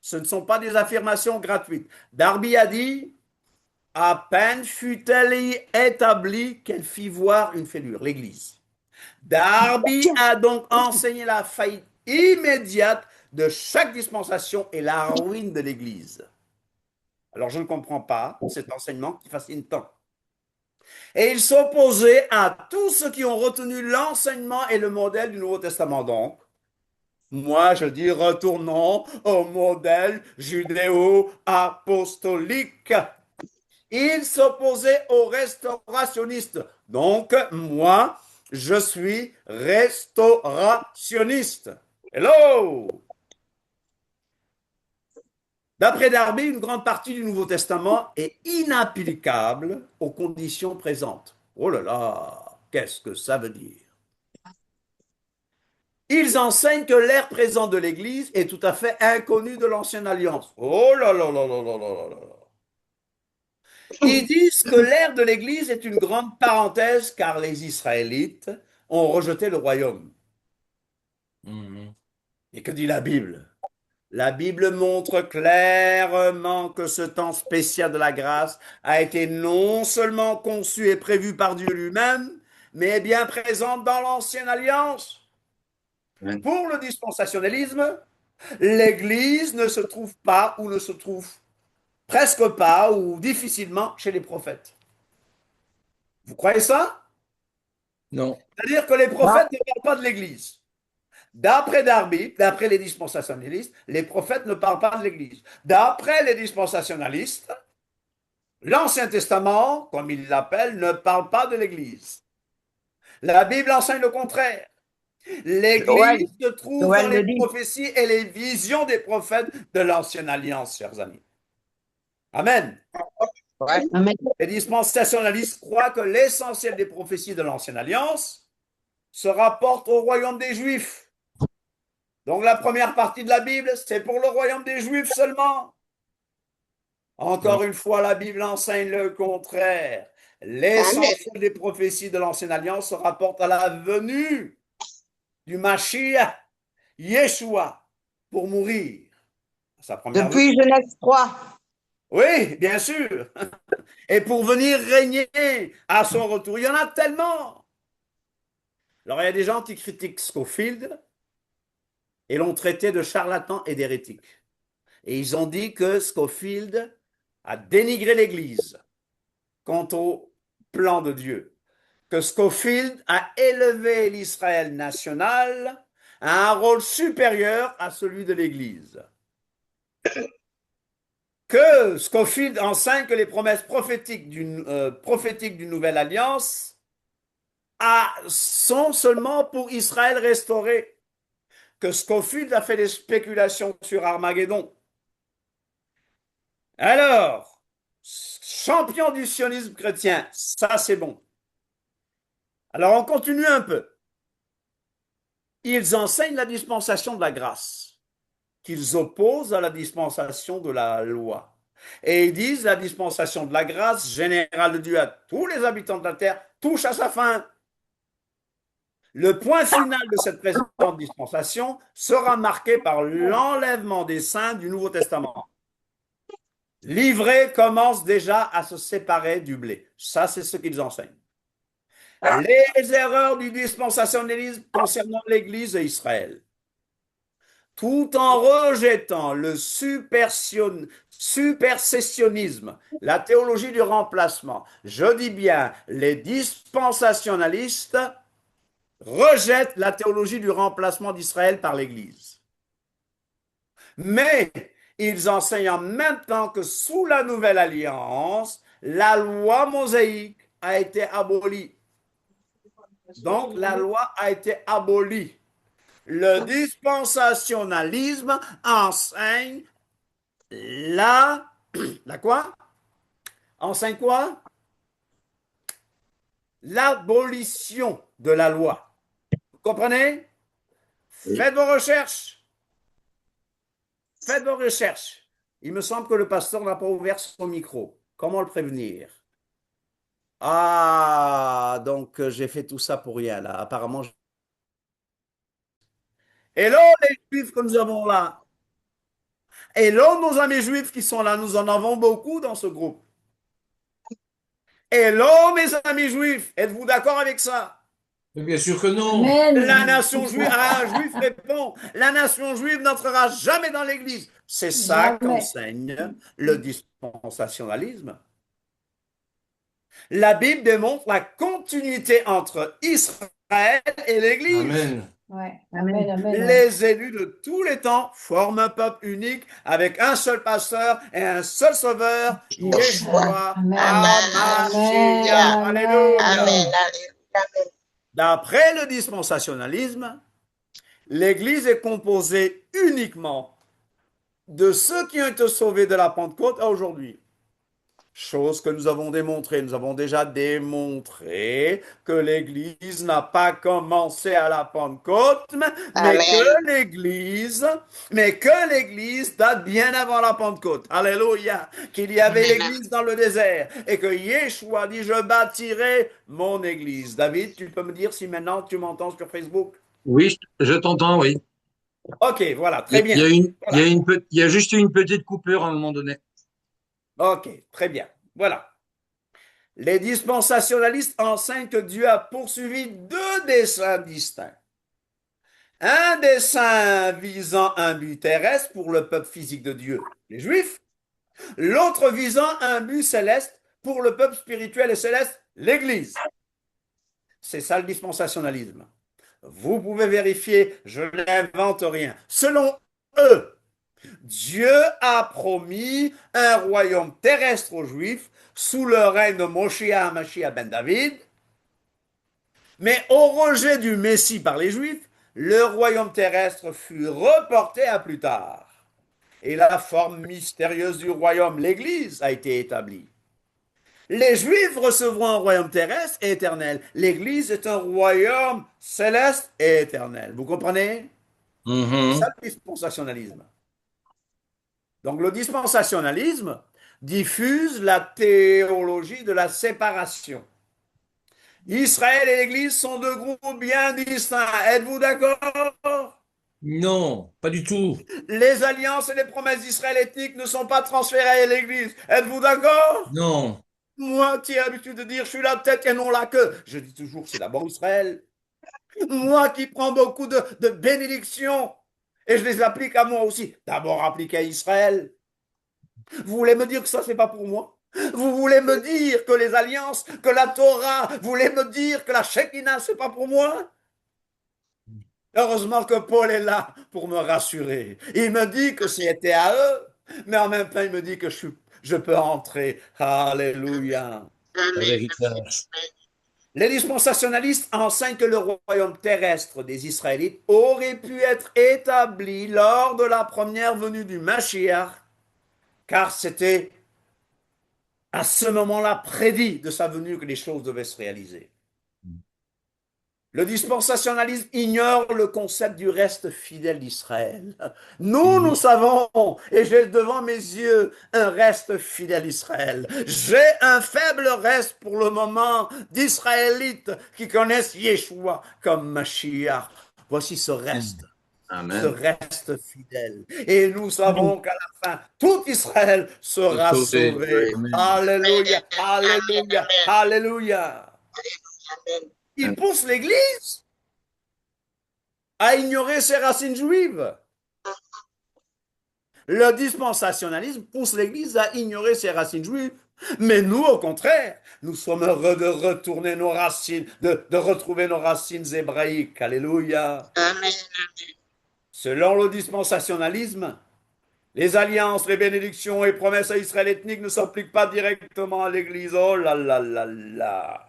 Ce ne sont pas des affirmations gratuites. Darby a dit, à peine fut-elle établie qu'elle fit voir une fêlure, l'Église. Darby a donc enseigné la faillite immédiate de chaque dispensation et la ruine de l'Église. Alors je ne comprends pas cet enseignement qui fascine tant. Et il s'opposait à tous ceux qui ont retenu l'enseignement et le modèle du Nouveau Testament. Donc, moi je dis retournons au modèle judéo-apostolique. Il s'opposait aux restaurationnistes. Donc, moi, je suis restaurationniste. Hello! D'après Darby, une grande partie du Nouveau Testament est inapplicable aux conditions présentes. Oh là là, qu'est-ce que ça veut dire? Ils enseignent que l'ère présente de l'Église est tout à fait inconnue de l'Ancienne Alliance. Oh là là là là là là là là. Ils disent que l'ère de l'Église est une grande parenthèse car les Israélites ont rejeté le royaume. Mhm. Et que dit la Bible? La Bible montre clairement que ce temps spécial de la grâce a été non seulement conçu et prévu par Dieu lui-même, mais bien présent dans l'Ancienne Alliance. Amen. Pour le dispensationalisme, l'Église ne se trouve pas ou ne se trouve presque pas ou difficilement chez les prophètes. Vous croyez ça? Non. C'est-à-dire que les prophètes ne parlent pas de l'Église. D'après Darby, d'après les dispensationalistes, les prophètes ne parlent pas de l'Église. D'après les dispensationalistes, l'Ancien Testament, comme ils l'appellent, ne parle pas de l'Église. La Bible enseigne le contraire. Joël, L'Église se trouve Joël dans le les dit. prophéties et les visions des prophètes de l'Ancienne Alliance, chers amis. Amen. Ouais. Amen. Les dispensationalistes croient que l'essentiel des prophéties de l'Ancienne Alliance se rapporte au royaume des Juifs. Donc la première partie de la Bible, c'est pour le royaume des Juifs seulement. Encore une fois, la Bible enseigne le contraire. L'essentiel des prophéties de l'Ancienne Alliance se rapporte à la venue du Mashiach, Yeshua pour mourir à sa première venue. Depuis Genèse 3. Oui, bien sûr. Et pour venir régner à son retour. Il y en a tellement. Alors, il y a des gens qui critiquent Scofield et l'ont traité de charlatan et d'hérétique. Et ils ont dit que Scofield a dénigré l'Église quant au plan de Dieu. Que Scofield a élevé l'Israël national à un rôle supérieur à celui de l'Église. Que Scofield enseigne que les promesses prophétiques d'une nouvelle alliance sont seulement pour Israël restauré. Que Scofield a fait des spéculations sur Armageddon. Alors, champion du sionisme chrétien, ça c'est bon. Alors on continue un peu. Ils enseignent la dispensation de la grâce, qu'ils opposent à la dispensation de la loi. Et ils disent la dispensation de la grâce générale de Dieu à tous les habitants de la terre touche à sa fin. Le point final de cette présente dispensation sera marqué par l'enlèvement des saints du Nouveau Testament. L'ivraie commence déjà à se séparer du blé. Ça, c'est ce qu'ils enseignent. Les erreurs du dispensationnisme concernant l'Église et Israël. Tout en rejetant le supersessionnisme, la théologie du remplacement. Je dis bien, les dispensationalistes rejettent la théologie du remplacement d'Israël par l'Église. Mais ils enseignent en même temps que sous la nouvelle alliance, la loi mosaïque a été abolie. Donc la loi a été abolie. Le dispensationalisme enseigne la quoi? Enseigne quoi? L'abolition de la loi. Vous comprenez? Faites vos recherches. Faites vos recherches. Il me semble que le pasteur n'a pas ouvert son micro. Comment le prévenir? Ah, donc j'ai fait tout ça pour rien là. Apparemment. Hello les juifs que nous avons là. Hello nos amis juifs qui sont là. Nous en avons beaucoup dans ce groupe. Hello mes amis juifs. Êtes-vous d'accord avec ça? Mais bien sûr que non. Amen. La nation juive, un juif répond, la nation juive n'entrera jamais dans l'église. C'est ça Jamais. qu'enseigne le dispensationalisme. La Bible démontre la continuité entre Israël et l'église. Amen. Ouais. Amen, amen. Ouais. Les élus de tous les temps forment un peuple unique avec un seul pasteur et un seul sauveur, Yeshua Amen. HaMashiach. Amen. Alléluia. Amen. D'après le dispensationalisme, l'Église est composée uniquement de ceux qui ont été sauvés de la Pentecôte à aujourd'hui. Chose que nous avons démontré. Nous avons déjà démontré que l'Église n'a pas commencé à la Pentecôte, mais que l'Église date bien avant la Pentecôte. Alléluia. Qu'il y avait l'Église dans le désert et que Yeshua dit, je bâtirai mon Église. David, tu peux me dire si maintenant tu m'entends sur Facebook? Oui, je t'entends, oui. Ok, voilà, très bien. Il y a juste une petite coupure à un moment donné. Ok, très bien. Voilà. Les dispensationalistes enseignent que Dieu a poursuivi deux desseins distincts. Un dessein visant un but terrestre pour le peuple physique de Dieu, les Juifs. L'autre visant un but céleste pour le peuple spirituel et céleste, l'Église. C'est ça le dispensationalisme. Vous pouvez vérifier, je n'invente rien. Selon eux, Dieu a promis un royaume terrestre aux Juifs sous le règne de Moshiach Mashiach ben David, mais au rejet du Messie par les Juifs, le royaume terrestre fut reporté à plus tard. Et la forme mystérieuse du royaume, l'Église, a été établie. Les Juifs recevront un royaume terrestre et éternel. L'Église est un royaume céleste et éternel. Vous comprenez? C'est ça le dispensationalisme. Donc le dispensationalisme diffuse la théologie de la séparation. Israël et l'Église sont deux groupes bien distincts. Êtes-vous d'accord? Non, pas du tout. Les alliances et les promesses d'Israël ethnique ne sont pas transférées à l'Église. Êtes-vous d'accord? Non. Moi qui ai l'habitude de dire je suis la tête et non la queue, je dis toujours c'est d'abord Israël. Moi qui prends beaucoup de bénédictions et je les applique à moi aussi, d'abord appliquer à Israël. Vous voulez me dire que ça, c'est pas pour moi? Vous voulez me dire que les alliances, que la Torah, vous voulez me dire que la Shekinah, c'est pas pour moi? Heureusement que Paul est là pour me rassurer. Il me dit que c'était à eux, mais en même temps, il me dit que je peux entrer. Alléluia. La Amen. vérité. Les dispensationalistes enseignent que le royaume terrestre des Israélites aurait pu être établi lors de la première venue du Mashiach, car c'était à ce moment-là prédit de sa venue que les choses devaient se réaliser. Le dispensationalisme ignore le concept du reste fidèle d'Israël. Nous savons, et j'ai devant mes yeux un reste fidèle d'Israël. J'ai un faible reste pour le moment d'Israélites qui connaissent Yeshua comme Mashiach. Voici ce Amen. reste fidèle. Et nous savons qu'à la fin, tout Israël sera Sauvé. sauvé. Amen. Alléluia, alléluia, alléluia. Il pousse l'Église à ignorer ses racines juives. Le dispensationalisme pousse l'Église à ignorer ses racines juives. Mais nous, au contraire, nous sommes heureux de retourner nos racines, de retrouver nos racines hébraïques. Alléluia. Amen. Selon le dispensationalisme, les alliances, les bénédictions et promesses à Israël ethnique ne s'appliquent pas directement à l'Église. Oh là là là là.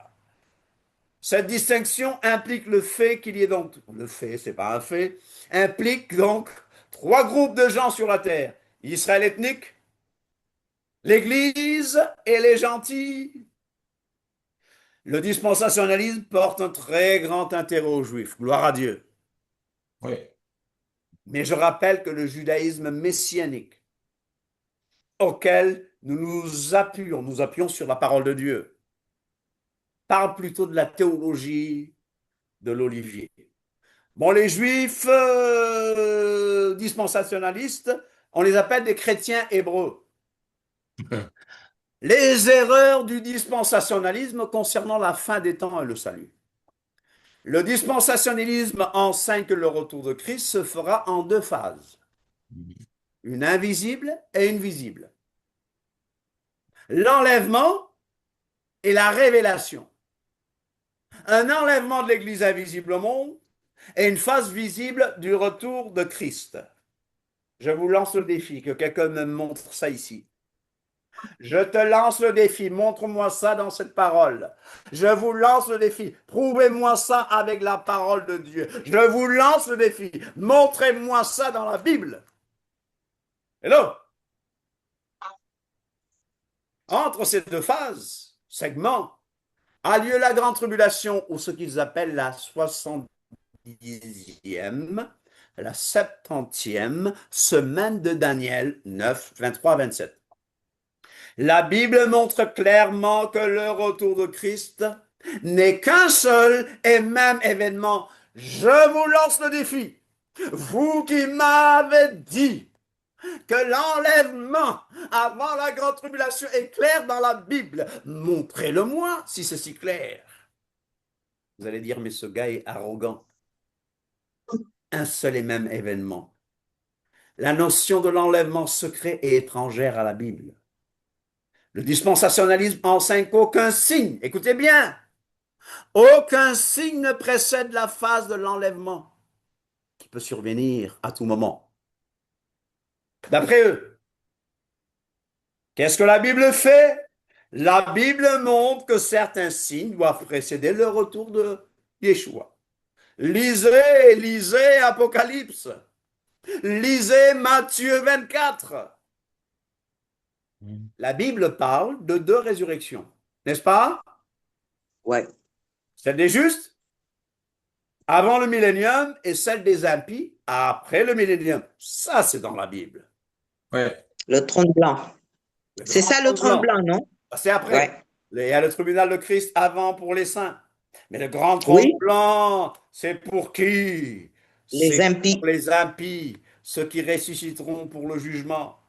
Cette distinction implique le fait qu'il y ait donc, le fait, c'est pas un fait, implique donc trois groupes de gens sur la terre. Israël ethnique, l'Église et les gentils. Le dispensationalisme porte un très grand intérêt aux Juifs, gloire à Dieu. Oui. Mais je rappelle que le judaïsme messianique, auquel nous appuyons sur la parole de Dieu, parle plutôt de la théologie de l'olivier. Bon, les juifs dispensationalistes, on les appelle des chrétiens hébreux. Les erreurs du dispensationalisme concernant la fin des temps et le salut. Le dispensationalisme enseigne que le retour de Christ se fera en deux phases, une invisible et une visible. L'enlèvement et la révélation. Un enlèvement de l'Église invisible au monde et une phase visible du retour de Christ. Je vous lance le défi, que quelqu'un me montre ça ici. Je te lance le défi, montre-moi ça dans cette parole. Je vous lance le défi, prouvez-moi ça avec la parole de Dieu. Je vous lance le défi, montrez-moi ça dans la Bible. Hello? Entre ces deux phases, segments, a lieu la grande tribulation, ou ce qu'ils appellent la 70e, la 70e semaine de Daniel 9, 23, 27. La Bible montre clairement que le retour de Christ n'est qu'un seul et même événement. Je vous lance le défi. Vous qui m'avez dit que l'enlèvement avant la grande tribulation est clair dans la Bible, montrez-le-moi si c'est si clair. Vous allez dire, mais ce gars est arrogant. Un seul et même événement. La notion de l'enlèvement secret est étrangère à la Bible. Le dispensationalisme enseigne qu'aucun signe, écoutez bien, aucun signe ne précède la phase de l'enlèvement qui peut survenir à tout moment. D'après eux, qu'est-ce que la Bible fait? La Bible montre que certains signes doivent précéder le retour de Yeshua. Lisez Apocalypse. Lisez Matthieu 24. La Bible parle de deux résurrections, n'est-ce pas? Ouais. Celle des justes avant le millénium et celle des impies après le millénium. Ça, c'est dans la Bible. Ouais. Le trône blanc. Le C'est grand ça le trône blanc, non? C'est après. Ouais. Il y a le tribunal de Christ avant pour les saints. Mais le grand trône Oui. blanc, c'est pour qui? Les c'est impies. pour les impies, ceux qui ressusciteront pour le jugement.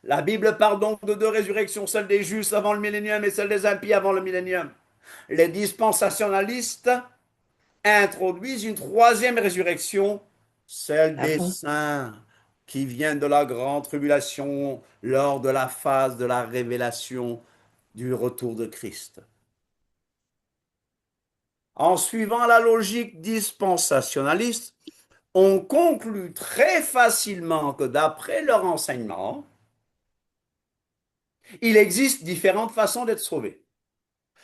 La Bible parle donc de deux résurrections, celle des justes avant le millénium et celle des impies avant le millénium. Les dispensationalistes introduisent une troisième résurrection, celle des Après. saints, qui viennent de la grande tribulation lors de la phase de la révélation du retour de Christ. En suivant la logique dispensationaliste, on conclut très facilement que d'après leur enseignement, il existe différentes façons d'être sauvé,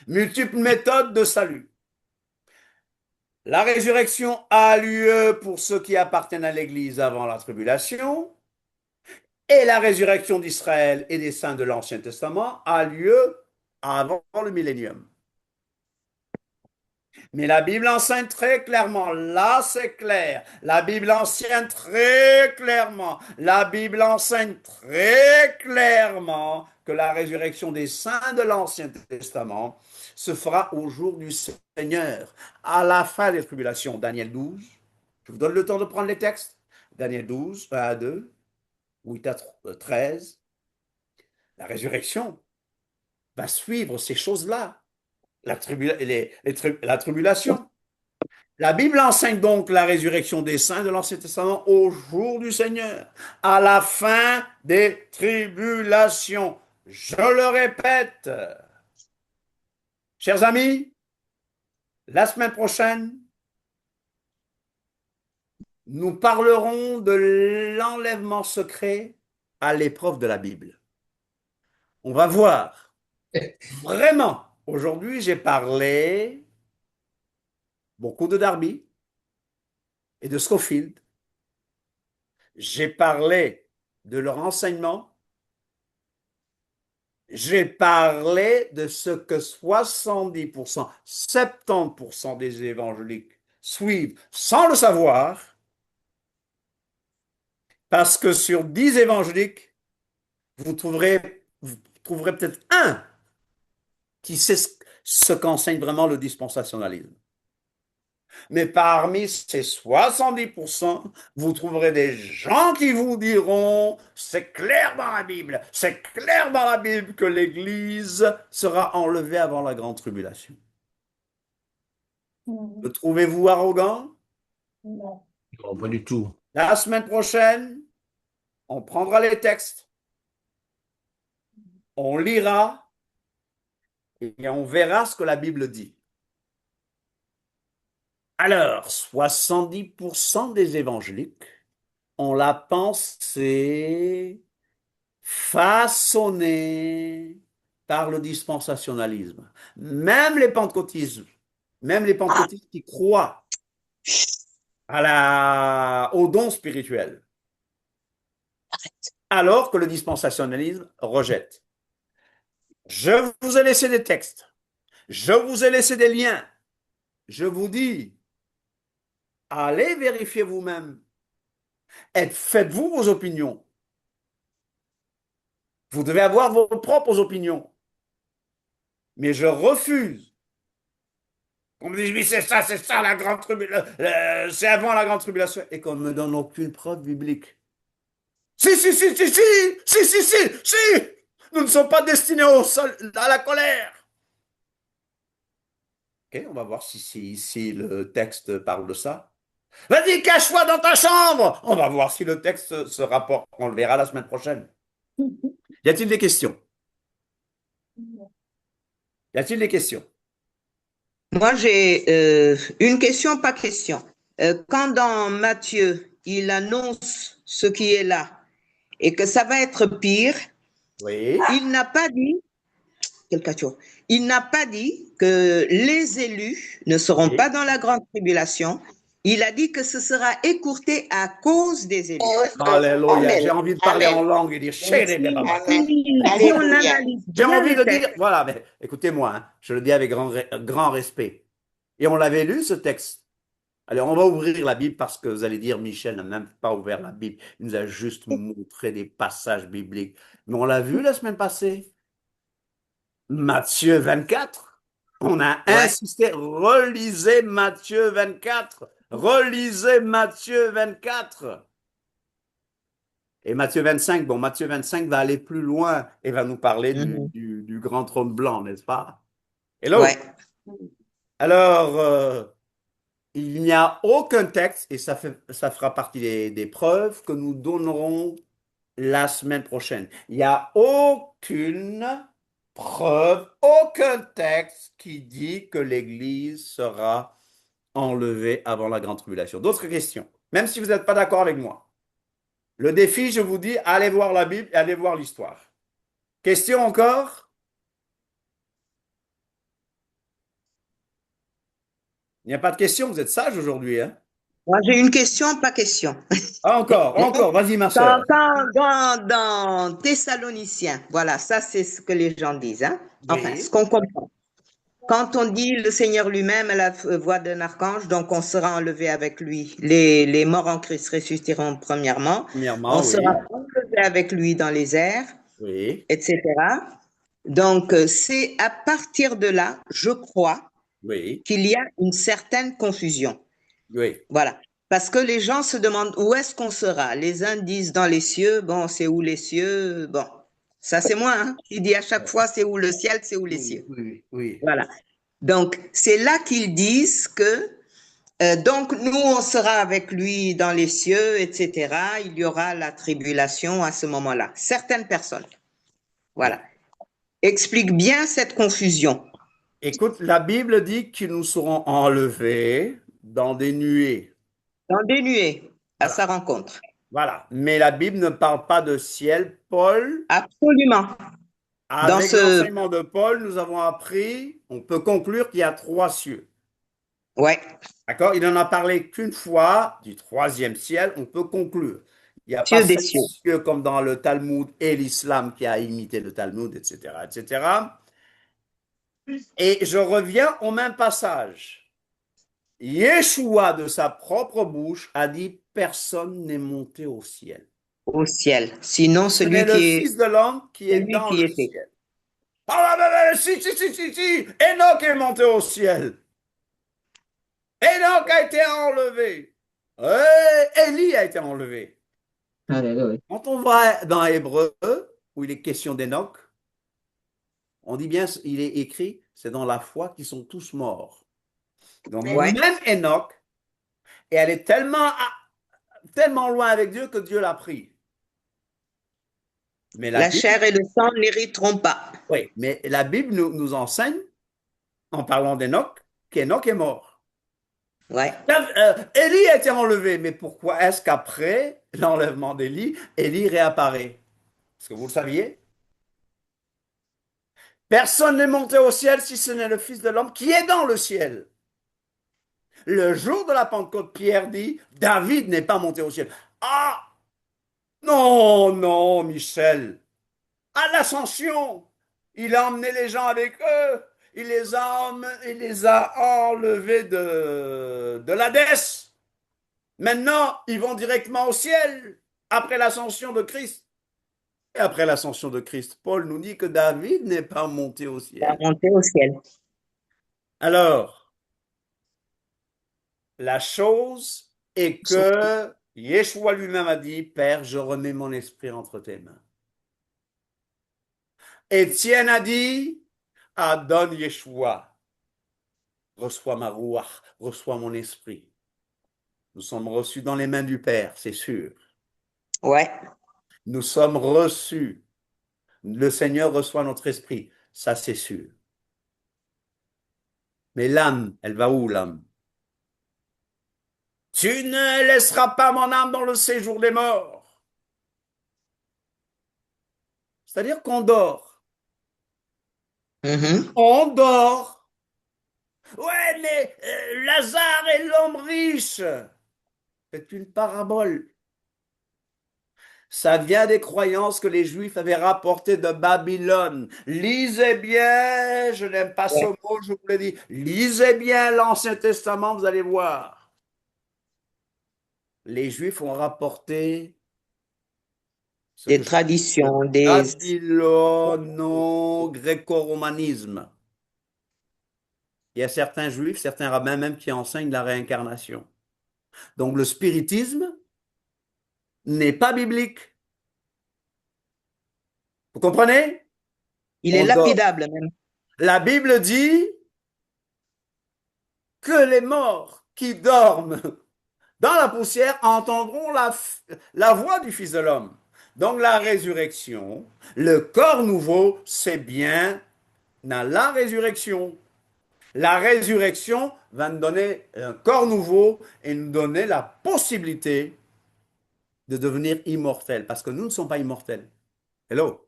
multiples méthodes de salut. La résurrection a lieu pour ceux qui appartiennent à l'Église avant la tribulation, et la résurrection d'Israël et des saints de l'Ancien Testament a lieu avant le millénium. Mais la Bible enseigne très clairement, là c'est clair, la Bible enseigne très clairement, la Bible enseigne très clairement que la résurrection des saints de l'Ancien Testament se fera au jour du Seigneur, à la fin des tribulations. Daniel 12, je vous donne le temps de prendre les textes. Daniel 12, 1 à 2, 8 à 13. La résurrection va suivre ces choses-là, la tribulation. La Bible enseigne donc la résurrection des saints de l'Ancien Testament au jour du Seigneur, à la fin des tribulations. Je le répète, chers amis, la semaine prochaine, nous parlerons de l'enlèvement secret à l'épreuve de la Bible. On va voir. Vraiment, aujourd'hui, j'ai parlé beaucoup de Darby et de Scofield. J'ai parlé de leur enseignement. J'ai parlé de ce que 70%, 70% des évangéliques suivent sans le savoir, parce que sur 10 évangéliques, vous trouverez peut-être un qui sait ce qu'enseigne vraiment le dispensationalisme. Mais parmi ces 70%, vous trouverez des gens qui vous diront, c'est clair dans la Bible, c'est clair dans la Bible que l'Église sera enlevée avant la grande tribulation. Le trouvez-vous arrogant? Non. Non, pas du tout. La semaine prochaine, on prendra les textes, on lira et on verra ce que la Bible dit. Alors, 70% des évangéliques ont la pensée façonnée par le dispensationalisme. Même les pentecôtistes qui croient au don spirituel, alors que le dispensationalisme rejette. Je vous ai laissé des textes, je vous ai laissé des liens, je vous dis, allez vérifier vous-même et faites-vous vos opinions. Vous devez avoir vos propres opinions. Mais je refuse. On me dit, oui, c'est ça, la grande tribulation, c'est avant la grande tribulation, et qu'on ne me donne aucune preuve biblique. Si, nous ne sommes pas destinés à la colère. Ok, on va voir si le texte parle de ça. Vas-y, cache-toi dans ta chambre. On va voir si le texte se rapporte. On le verra la semaine prochaine. Y a-t-il des questions? Y a-t-il des questions? Moi, j'ai une question, pas question. Quand dans Matthieu, il annonce ce qui est là et que ça va être pire, Oui. il n'a pas dit, il n'a pas dit que les élus ne seront Oui. pas dans la grande tribulation. Il a dit que ce sera écourté à cause des élus. Alléluia. J'ai envie de parler en langue et dire Si on analyse J'ai bien envie les de dire, textes, voilà, mais écoutez-moi, hein, je le dis avec grand respect. Et on l'avait lu, ce texte. Alors, on va ouvrir la Bible parce que vous allez dire, Michel n'a même pas ouvert la Bible. Il nous a juste montré des passages bibliques. Mais on l'a vu la semaine passée. Matthieu 24. On a insisté, relisez Matthieu 24. Relisez Matthieu 24. Et Matthieu 25, bon, Matthieu 25 va aller plus loin et va nous parler Mhm. du grand trône blanc, n'est-ce pas? Hello? Ouais. Alors, il n'y a aucun texte, et ça fera partie des preuves que nous donnerons la semaine prochaine. Il n'y a aucune preuve, aucun texte qui dit que l'Église sera enlevée avant la grande tribulation. D'autres questions? Même si vous n'êtes pas d'accord avec moi. Le défi, je vous dis, allez voir la Bible et allez voir l'histoire. Question encore? Il n'y a pas de questions, vous êtes sage aujourd'hui, hein? Moi, j'ai une question, pas question. Encore, vas-y ma Quand, soeur. dans Thessaloniciens, voilà, ça c'est ce que les gens disent, hein? Enfin, ce Oui, qu'on comprend. Quand on dit le Seigneur lui-même à la voix d'un archange, donc on sera enlevé avec lui. Les morts en Christ ressusciteront premièrement. On premièrement, sera oui, enlevé avec lui dans les airs, oui, etc. Donc, c'est à partir de là, je crois, oui, qu'il y a une certaine confusion. oui. Voilà. Parce que les gens se demandent où est-ce qu'on sera. Les uns disent dans les cieux, bon, c'est où les cieux? Bon, ça c'est moi, hein, qui dis à chaque fois c'est où le ciel, c'est où les Oui, cieux. oui, oui. Voilà. Donc, c'est là qu'ils disent que, donc, nous, on sera avec lui dans les cieux, etc. Il y aura la tribulation à ce moment-là. Certaines personnes. Oui. Voilà. Explique bien cette confusion. Écoute, la Bible dit que nous serons enlevés dans des nuées. Dans des nuées, à Voilà, sa rencontre. voilà. Mais la Bible ne parle pas de ciel. Paul, Absolument. Dans avec ce, l'enseignement de Paul, nous avons appris, on peut conclure qu'il y a trois cieux. ouais, D'accord? Il n'en a parlé qu'une fois du troisième ciel, on peut conclure. Il n'y a pas cieux des sept cieux. cieux comme dans le Talmud et l'islam qui a imité le Talmud, etc., etc. Et je reviens au même passage. Yeshua, de sa propre bouche, a dit, personne n'est monté au ciel. Au ciel. Sinon, Ce n'est le Fils de l'homme qui est celui dans qui le était. ciel. Ah, si. Enoch est monté au ciel. Enoch a été enlevé. Élie a été enlevé. Alléluia. Quand on va dans Hébreu, où il est question d'Enoch, on dit bien, il est écrit, c'est dans la foi qu'ils sont tous morts. Donc, Ouais. même Enoch, et elle est tellement loin avec Dieu que Dieu l'a pris. Mais la La Bible, chair et le sang n'hériteront pas. oui, mais la Bible nous enseigne, en parlant d'Enoch, qu'Enoch est mort. Ouais. Élie a été enlevé, mais pourquoi est-ce qu'après l'enlèvement d'Élie, Élie réapparaît? Est-ce que vous le saviez? Personne n'est monté au ciel si ce n'est le Fils de l'homme qui est dans le ciel. Le jour de la Pentecôte, Pierre dit, David n'est pas monté au ciel. Ah, non, non, Michel. À l'ascension, il a emmené les gens avec eux. Il les a enlevés de l'Hadès. Maintenant, ils vont directement au ciel après l'ascension de Christ. Et après l'ascension de Christ, Paul nous dit que David n'est pas monté au Il a ciel. monté au ciel. Alors, la chose est que Yeshua lui-même a dit, Père, je remets mon esprit entre tes mains. Étienne a dit, Adon Yeshua, reçois ma rouach, reçois mon esprit. Nous sommes reçus dans les mains du Père, c'est sûr. Ouais. Nous sommes reçus. Le Seigneur reçoit notre esprit, ça c'est sûr. Mais l'âme, elle va où l'âme? Tu ne laisseras pas mon âme dans le séjour des morts. C'est-à-dire qu'on dort. Mhm. On dort. Ouais, mais Lazare est l'homme riche. C'est une parabole. Ça vient des croyances que les Juifs avaient rapportées de Babylone. Lisez bien, je n'aime pas ce Ouais. mot, je vous l'ai dit. Lisez bien l'Ancien Testament, vous allez voir. Les Juifs ont rapporté ce Des que j'appelle le traditions, des... babylono-gréco-romanisme. Il y a certains Juifs, certains rabbins même qui enseignent la réincarnation. Donc le spiritisme n'est pas biblique. Vous comprenez? Il est lapidable même. La Bible dit que les morts qui dorment dans la poussière entendront la voix du Fils de l'homme. Donc la résurrection, le corps nouveau, c'est bien la résurrection. La résurrection va nous donner un corps nouveau et nous donner la possibilité de devenir immortels, parce que nous ne sommes pas immortels. Hello?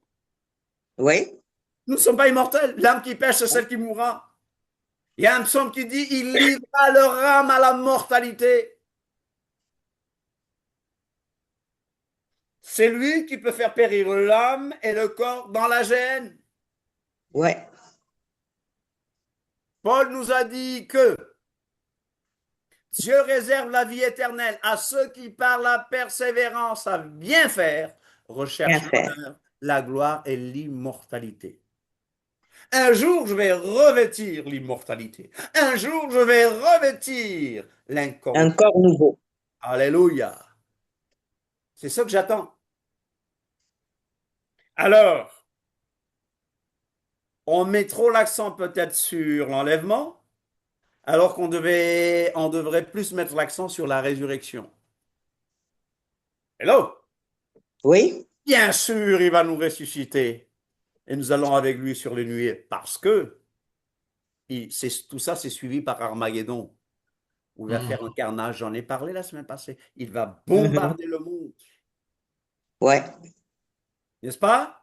Oui. Nous ne sommes pas immortels. L'âme qui pêche, c'est celle qui mourra. Il y a un psaume qui dit, il livra leur âme à la mortalité. C'est lui qui peut faire périr l'âme et le corps dans la gêne. Ouais. Paul nous a dit que Dieu réserve la vie éternelle à ceux qui, par la persévérance à bien faire, recherchent l'honneur, la gloire et l'immortalité. Un jour, je vais revêtir l'immortalité. Un jour, je vais revêtir l'incorruptibilité. Un corps nouveau. Alléluia. C'est ça que j'attends. Alors, on met trop l'accent peut-être sur l'enlèvement, alors on devrait plus mettre l'accent sur la résurrection. Hello? Oui. Bien sûr, il va nous ressusciter et nous allons avec lui sur les nuées parce que tout ça, c'est suivi par Armageddon. Où il va faire un carnage, j'en ai parlé la semaine passée. Il va bombarder le monde. Ouais. N'est-ce pas?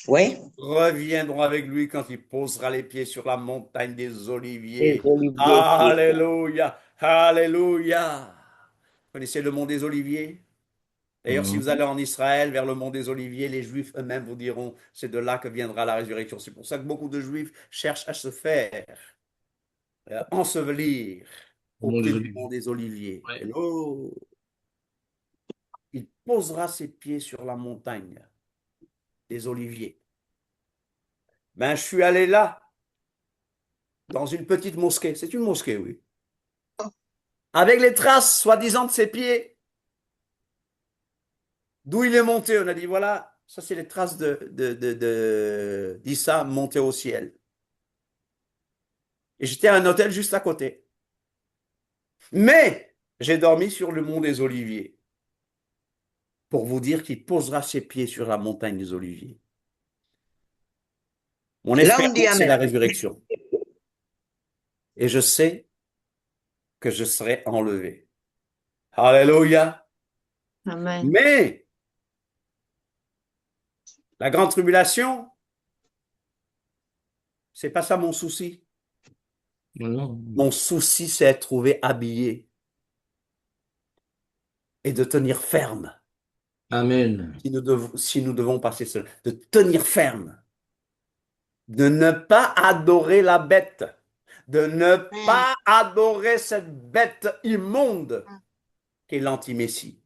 Oui. Reviendrons avec lui quand il posera les pieds sur la montagne des Oliviers. Les oliviers. Alléluia, alléluia. Vous connaissez le mont des Oliviers? D'ailleurs, si vous allez en Israël, vers le mont des Oliviers, les Juifs eux-mêmes vous diront, c'est de là que viendra la résurrection. C'est pour ça que beaucoup de Juifs cherchent à se faire ensevelir au pied du mont des Oliviers. Ouais. Hello. Il posera ses pieds sur la montagne des Oliviers. Ben, je suis allé là, dans une petite mosquée. C'est une mosquée, oui. Avec les traces, soi-disant, de ses pieds. D'où il est monté, on a dit, voilà, ça c'est les traces d'Issa monté au ciel. Et j'étais à un hôtel juste à côté. Mais j'ai dormi sur le mont des Oliviers. Pour vous dire qu'il posera ses pieds sur la montagne des Oliviers. Mon espérance, c'est la résurrection. Et je sais que je serai enlevé. Alléluia. Amen. Mais la grande tribulation, c'est pas ça mon souci. Non. Mon souci, c'est être trouvé habillé et de tenir ferme. Amen. Si nous devons passer cela, de tenir ferme, de ne pas adorer la bête, de ne pas adorer cette bête immonde qu'est l'anti-messie.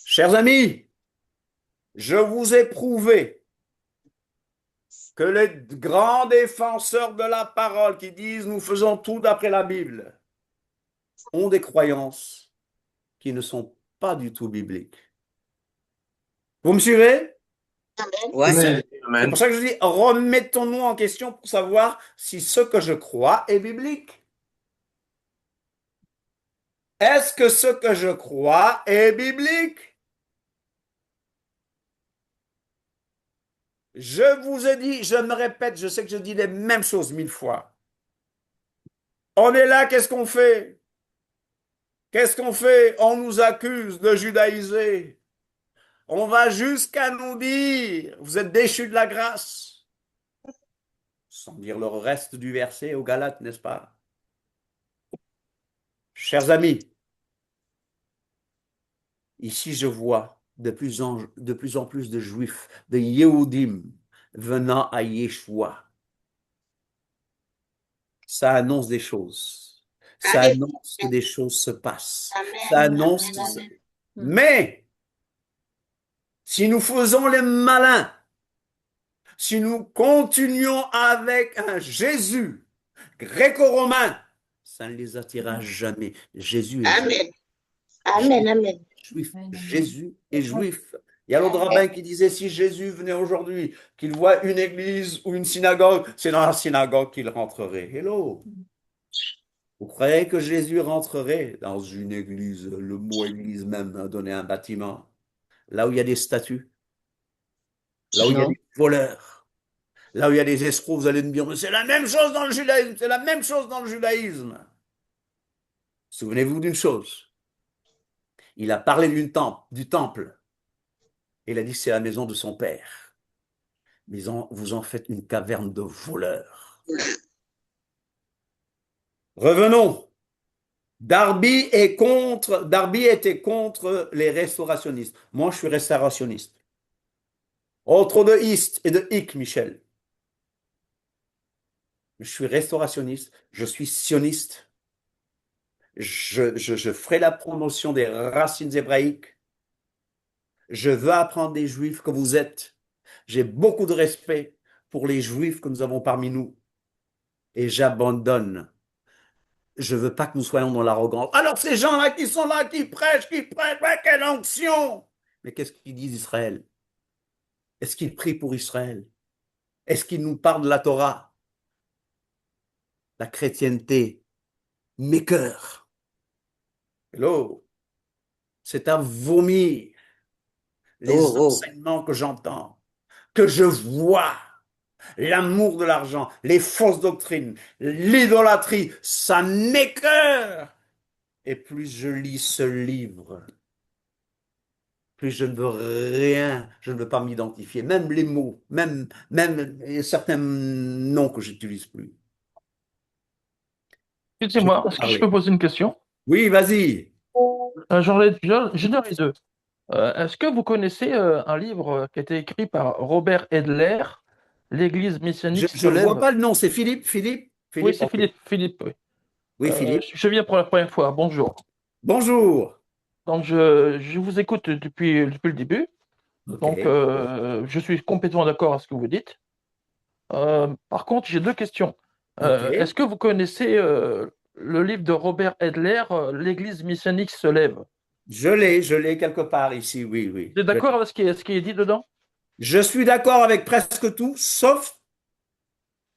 Chers amis, je vous ai prouvé que les grands défenseurs de la parole qui disent nous faisons tout d'après la Bible ont des croyances qui ne sont pas du tout bibliques. Vous me suivez? Ouais. C'est pour ça que je dis remettons-nous en question pour savoir si ce que je crois est biblique. Est-ce que ce que je crois est biblique? Je vous ai dit, je me répète, je sais que je dis les mêmes choses 1000 fois. On est là, qu'est-ce qu'on fait? Qu'est-ce qu'on fait? On nous accuse de judaïser. On va jusqu'à nous dire, vous êtes déchus de la grâce. Sans dire le reste du verset aux Galates, n'est-ce pas? Chers amis, ici je vois de plus en plus de Juifs, de Yehudim, venant à Yeshua. Ça annonce des choses. Ça annonce que des choses se passent. Ça annonce que ça... Mais, si nous faisons les malins, si nous continuons avec un Jésus gréco-romain, ça ne les attirera jamais. Jésus est juif. Amen, amen. Juif. Amen. Jésus est juif. Il y a l'autre rabbin qui disait, si Jésus venait aujourd'hui, qu'il voit une église ou une synagogue, c'est dans la synagogue qu'il rentrerait. Hello. Vous croyez que Jésus rentrerait dans une église, le mot église même a donné un bâtiment, là où il y a des statues, là où il y a Non. des voleurs, là où il y a des escrocs, vous allez me dire, mais c'est la même chose dans le judaïsme, c'est la même chose dans le judaïsme. Souvenez-vous d'une chose, il a parlé du temple, et il a dit que c'est la maison de son père. Mais vous en faites une caverne de voleurs. Revenons. Darby était contre les restaurationnistes. Moi, je suis restaurationniste. Oh, trop de East et de hic, Michel. Je suis restaurationniste, je suis sioniste. Je ferai la promotion des racines hébraïques. Je veux apprendre des juifs que vous êtes. J'ai beaucoup de respect pour les juifs que nous avons parmi nous. Et j'abandonne. Je veux pas que nous soyons dans l'arrogance. Alors ces gens-là qui sont là, qui prêchent, ouais, quelle onction! Mais qu'est-ce qu'ils disent Israël? Est-ce qu'ils prient pour Israël? Est-ce qu'ils nous parlent de la Torah? La chrétienté, mes cœurs. Hello, c'est à vomir les enseignements que j'entends, que je vois, l'amour de l'argent, les fausses doctrines, l'idolâtrie, ça m'écœure. Et plus je lis ce livre, plus je ne veux rien, je ne veux pas m'identifier, même les mots, même certains noms que j'utilise plus. Excusez-moi, est-ce que je peux poser une question? Oui, vas-y. J'en ai deux. Est-ce que vous connaissez un livre qui a été écrit par Robert Edler, L'Église messianique Je se ne vois lève? pas le nom, c'est Philippe? Oui, c'est Ok. Philippe, oui. Oui, Philippe. Je viens pour la première fois. Bonjour. Bonjour. Donc, je vous écoute depuis le début. Ok. Donc, je suis complètement d'accord à ce que vous dites. Par contre, j'ai deux questions. Ok. Est-ce que vous connaissez le livre de Robert Edler, L'Église messianique se lève? Je l'ai quelque part ici, oui, oui. Vous êtes d'accord avec ce qui est dit dedans? Je suis d'accord avec presque tout, sauf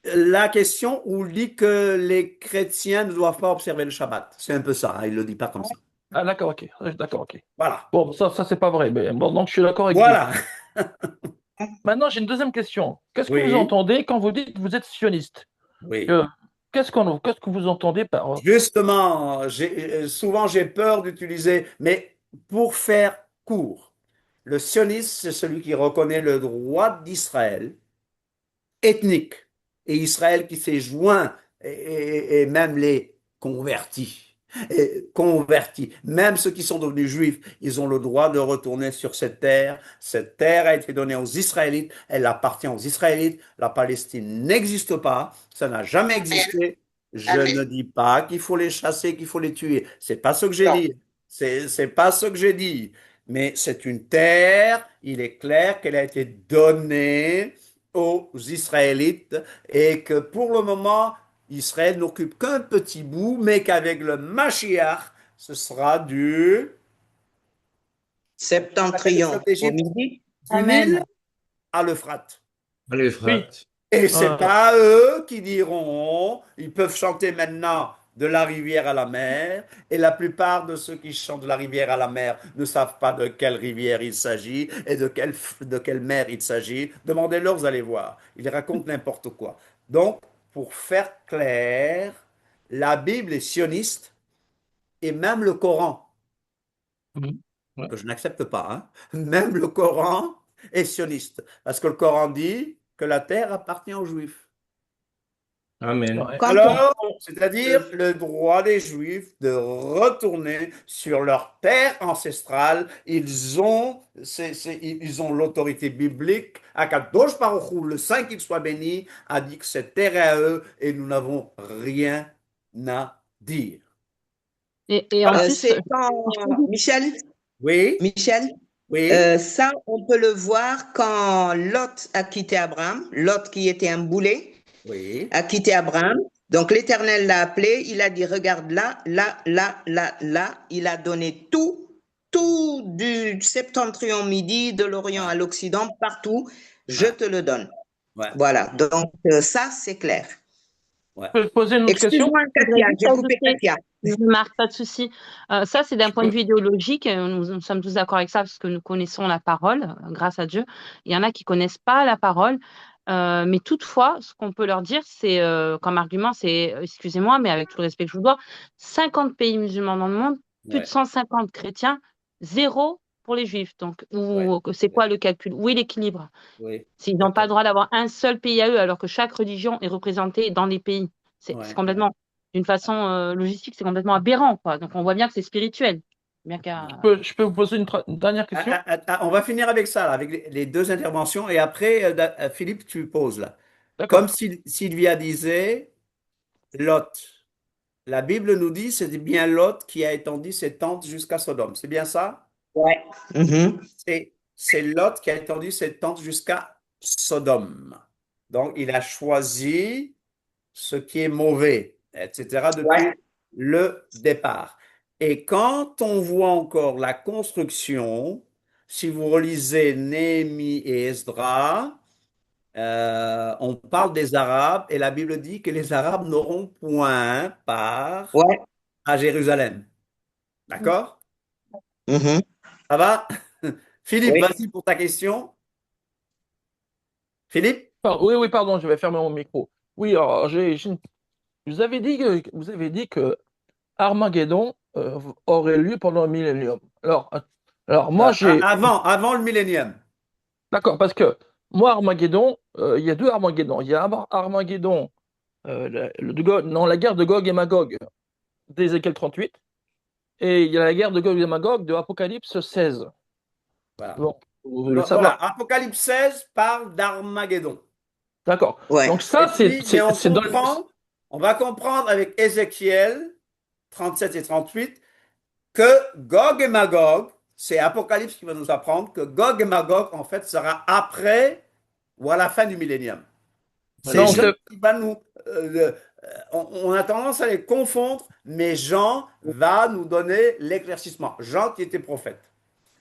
la question où il dit que les chrétiens ne doivent pas observer le Shabbat. C'est un peu ça, hein, il ne le dit pas comme ça. Ah, d'accord, ok. D'accord, ok. Voilà. Bon, ça c'est pas vrai. Mais bon, donc je suis d'accord avec vous. Voilà. Maintenant, j'ai une deuxième question. Qu'est-ce que Oui. vous entendez quand vous dites que vous êtes sioniste? Oui. Qu'est-ce que vous entendez par... Justement, souvent j'ai peur d'utiliser, mais pour faire court, le sioniste, c'est celui qui reconnaît le droit d'Israël ethnique et Israël qui s'est joint et même les convertis. Et convertis, même ceux qui sont devenus juifs, ils ont le droit de retourner sur cette terre. Cette terre a été donnée aux Israélites, elle appartient aux Israélites. La Palestine n'existe pas, ça n'a jamais existé. Je ne dis pas qu'il faut les chasser, qu'il faut les tuer. C'est pas ce que j'ai dit. C'est pas ce que j'ai dit. Mais c'est une terre, il est clair qu'elle a été donnée aux Israélites et que pour le moment, Israël n'occupe qu'un petit bout, mais qu'avec le Mashiach, ce sera du Septentrion au midi. du Nil à l'Euphrate. Allez, frère. Et c'est pas eux qui diront, ils peuvent chanter maintenant de la rivière à la mer, et la plupart de ceux qui chantent de la rivière à la mer ne savent pas de quelle rivière il s'agit et de quelle mer il s'agit. Demandez-leur, vous allez voir. Ils racontent n'importe quoi. Donc, pour faire clair, la Bible est sioniste, et même le Coran, Ouais. que je n'accepte pas, hein, même le Coran est sioniste, parce que le Coran dit que la terre appartient aux Juifs. Amen. Ouais. Alors, c'est-à-dire le droit des Juifs de retourner sur leur terre ancestrale. Ils ont l'autorité biblique. Akadosh Baruch Hu, le Saint qu'il soit béni, a dit que cette terre est à eux et nous n'avons rien à dire. Et en plus, C'est quand, Michel, Oui, oui, ça, on peut le voir quand Lot a quitté Abraham, Lot qui était un boulet, oui, a quitté Abraham, Donc l'Éternel l'a appelé, il a dit, regarde là, là, là, là, là. Il a donné tout du septentrion midi, de l'Orient à l'Occident, partout. Je te le donne. Ouais, Voilà, donc ça, c'est clair. ouais. Je peux te poser une autre question? Excuse-moi, Je voudrais Katia, juste j'ai coupé ajouter, Katia. je remarque, pas de souci. Ça, c'est d'un point de vue idéologique. Nous sommes tous d'accord avec ça parce que nous connaissons la parole, grâce à Dieu. Il y en a qui connaissent pas la parole. Mais toutefois, ce qu'on peut leur dire, c'est comme argument, c'est, excusez-moi, mais avec tout le respect que je vous dois, 50 pays musulmans dans le monde, plus de Ouais, 150 chrétiens, zéro pour les juifs. Donc, ouais, c'est quoi le calcul? Où est l'équilibre? oui, S'ils n'ont pas le d'accord. droit d'avoir un seul pays à eux, alors que chaque religion est représentée dans les pays. C'est Ouais, ouais. complètement, d'une façon logistique, c'est complètement aberrant, quoi. Donc on voit bien que c'est spirituel. Bien Je peux vous poser une dernière question? On va finir avec ça, là, avec les deux interventions, et après, Philippe, tu poses là. Comme D'accord. Sylvia disait, Lot. La Bible nous dit c'est bien Lot qui a étendu ses tentes jusqu'à Sodome. C'est bien ça? Ouais. Mhm. C'est Lot qui a étendu ses tentes jusqu'à Sodome. Donc, il a choisi ce qui est mauvais, etc., Ouais. depuis le départ. Et quand on voit encore la construction, si vous relisez Néhémie et Esdras, on parle des Arabes et la Bible dit que les Arabes n'auront point part Ouais. à Jérusalem. D'accord? Mhm. Ça va? Philippe, Oui. vas-y pour ta question. Philippe? Oui, oui, pardon, je vais fermer mon micro. Oui, alors, vous avez dit que Armageddon aurait lieu pendant le millénium. Alors moi, Avant le millénium. d'accord, parce que moi, Armageddon, il y a deux Armageddon. Il y a Armageddon, non, la guerre de Gog et Magog d'Ézéchiel 38, et il y a la guerre de Gog et Magog de Apocalypse 16. Voilà. Bon, vous voulez Donc, voilà, savoir. Apocalypse 16 parle d'Armageddon. D'accord. Ouais. Donc Et ça, puis, mais c'est dans on va comprendre avec Ézéchiel 37 et 38 que Gog et Magog, c'est Apocalypse qui va nous apprendre que Gog et Magog, en fait, sera après ou à la fin du millénium. C'est non, Jean qui va nous... on a tendance à les confondre, mais Jean va nous donner l'éclaircissement. Jean qui était prophète.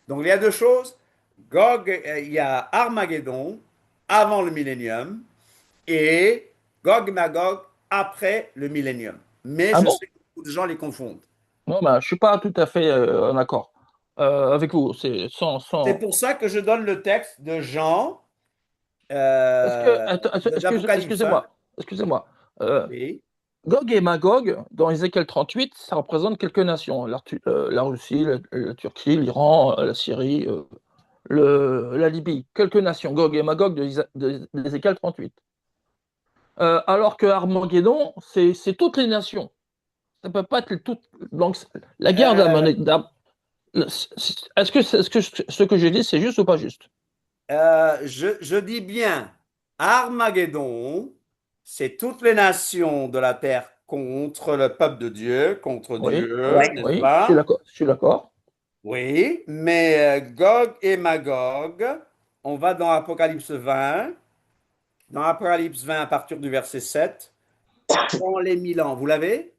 Donc il y a deux choses. Il y a Armageddon avant le millénium et Gog et Magog après le millénium. Mais ah je bon? sais que beaucoup de gens les confondent. Non, ben, je suis pas tout à fait en accord avec vous. C'est C'est pour ça que je donne le texte de Jean, d'Apocalypse, hein? Excusez-moi. Euh, Oui, Gog et Magog, dans Ézéchiel 38, ça représente quelques nations. La Russie, la Turquie, l'Iran, la Syrie, la Libye. Quelques nations. Gog et Magog d'Ézéchiel 38. Alors que Armageddon, c'est toutes les nations. Ça peut pas être toutes. Donc, la guerre Euh, est-ce que ce que j'ai dit, c'est juste ou pas juste? je dis bien, Armageddon, c'est toutes les nations de la terre contre le peuple de Dieu, contre Oui, Dieu, Ouais. n'est-ce oui, pas? je suis d'accord. Oui, mais Gog et Magog, on va dans Apocalypse 20. Dans Apocalypse 20, à partir du verset 7, quand les 1000 ans, vous l'avez?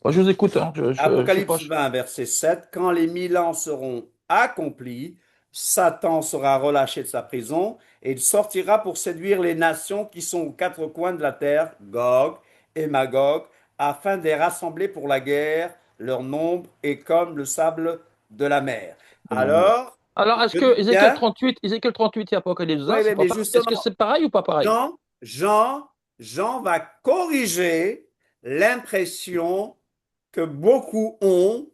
Moi, je vous écoute, hein, je suis pas. Apocalypse 20, verset 7, quand les 1000 ans seront accomplis, Satan sera relâché de sa prison et il sortira pour séduire les nations qui sont aux quatre coins de la terre, Gog et Magog, afin de les rassembler pour la guerre. Leur nombre est comme le sable de la mer. Alors, Alors, est-ce je que dis bien, Ézéchiel 38 et Apocalypse oui, 1, c'est oui, pas mais pareil? Est-ce que justement, c'est pareil ou pas pareil? Jean, Jean, Jean va corriger l'impression que beaucoup ont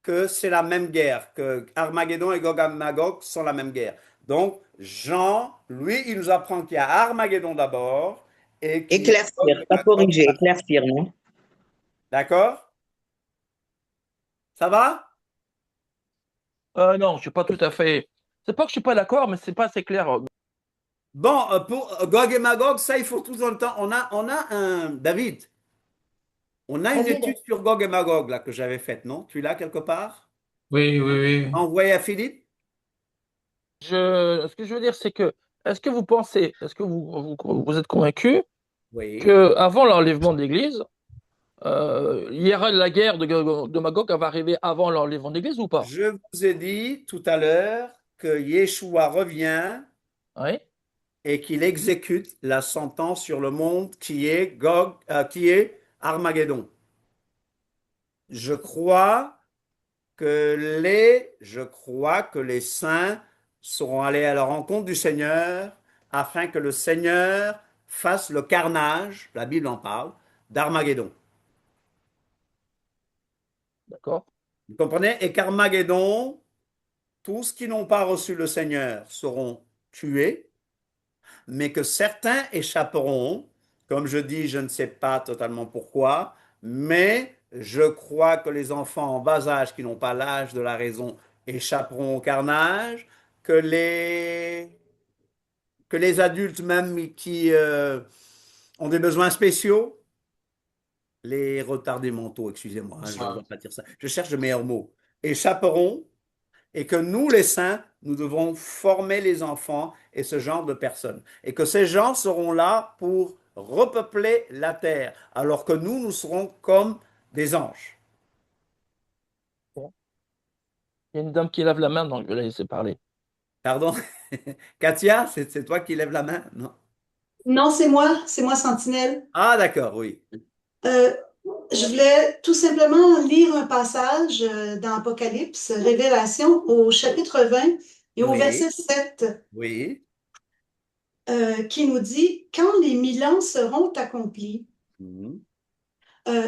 que c'est la même guerre, que Armageddon et Gog et Magog sont la même guerre. Donc, Jean, lui, il nous apprend qu'il y a Armageddon d'abord et qu'il y a Gog Éclaircir, et pas Magog. corriger, éclaircir, non? D'accord? Ça va? Non, je suis pas tout à fait. C'est pas que je suis pas d'accord, mais c'est pas assez clair. Bon, pour Gog et Magog, ça, il faut tout le temps. On a David, on a une étude sur Gog et Magog là que j'avais faite, non? Tu l'as quelque part? Oui, oui, oui. Envoyé à Philippe? Ce que je veux dire, c'est que, est-ce que vous pensez, est-ce que vous êtes convaincu Oui. qu'avant l'enlèvement de l'Église, il y aura la guerre de Magog, elle va arriver avant l'enlèvement de l'Église ou pas? Je vous ai dit tout à l'heure que Yeshua revient Oui, et qu'il exécute la sentence sur le monde qui est Gog, qui est Armageddon. Je crois je crois que les saints seront allés à la rencontre du Seigneur afin que le Seigneur fasse le carnage, la Bible en parle, d'Armageddon. d'accord. Vous comprenez? Et qu'Armageddon, tous qui n'ont pas reçu le Seigneur seront tués, mais que certains échapperont. Comme je dis, je ne sais pas totalement pourquoi, mais je crois que les enfants en bas âge qui n'ont pas l'âge de la raison échapperont au carnage, que que les adultes même qui ont des besoins spéciaux, les retardés mentaux, excusez-moi, hein, je ne dois pas dire ça, je cherche de meilleurs mots, échapperont et que nous, les saints, nous devons former les enfants et ce genre de personnes. Et que ces gens seront là pour repeupler la terre, alors que nous serons comme des anges. Bon. Il y a une dame qui lève la main, donc je vais la laisser parler. Pardon? Katia, c'est toi qui lèves la main? Non. Non, c'est moi, Sentinelle. Ah, d'accord, oui. Euh, je voulais tout simplement lire un passage dans Apocalypse, Révélation, au chapitre 20 et au Oui, verset 7, oui. qui nous dit, quand les 1000 ans seront accomplis. Mhm.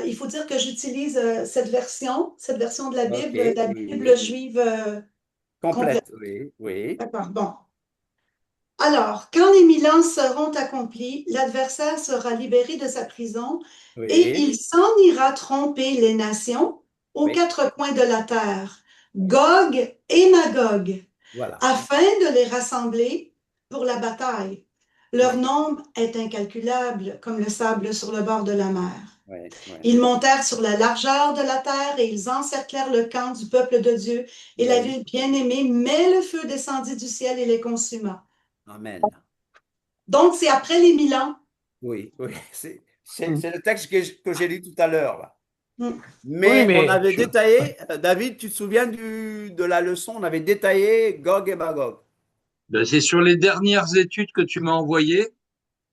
Il faut dire que j'utilise cette version de OK, La oui, Bible oui. juive complète. Complète, oui, oui, D'accord, bon. Alors, quand les 1000 ans seront accomplis, l'adversaire sera libéré de sa prison et oui, il s'en ira tromper les nations aux oui. 4 coins de la terre, Gog et Magog, Voilà. afin de les rassembler pour la bataille. Leur Oui, nombre est incalculable comme le sable sur le bord de la mer. oui, oui, Ils montèrent sur la largeur de la terre et ils encerclèrent le camp du peuple de Dieu et la oui. ville bien-aimée, mais le feu descendit du ciel et les consuma. Amen. Donc, c'est après les 1000 ans. Oui, oui. Hmm. C'est le texte que j'ai lu tout à l'heure, là. Mm. Oui, Mais on mais avait détaillé, David, tu te souviens de la leçon, on avait détaillé Gog et Magog. Ben, c'est sur les dernières études que tu m'as envoyées.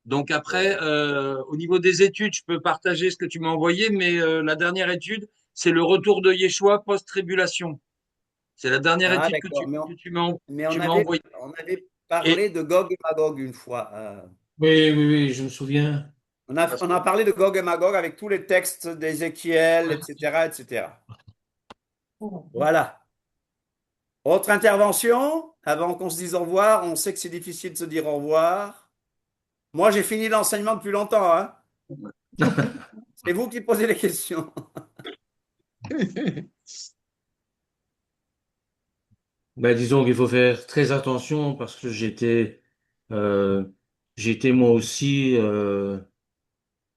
Donc après, Ouais. au niveau des études, je peux partager ce que tu m'as envoyé, mais la dernière étude, c'est le retour de Yeshua post-tribulation. C'est la dernière Ah, étude d'accord. Mais tu m'as envoyée. on avait Et parlé de Gog et Magog une fois. oui, oui, oui, je me souviens. parce On que a parlé de Gog et Magog avec tous les textes d'Ézéchiel, etc., etc. Voilà. Autre intervention, avant qu'on se dise au revoir, on sait que c'est difficile de se dire au revoir. Moi, j'ai fini l'enseignement depuis longtemps, hein. C'est vous qui posez les questions. Ben, disons qu'il faut faire très attention parce que euh, j'étais moi aussi,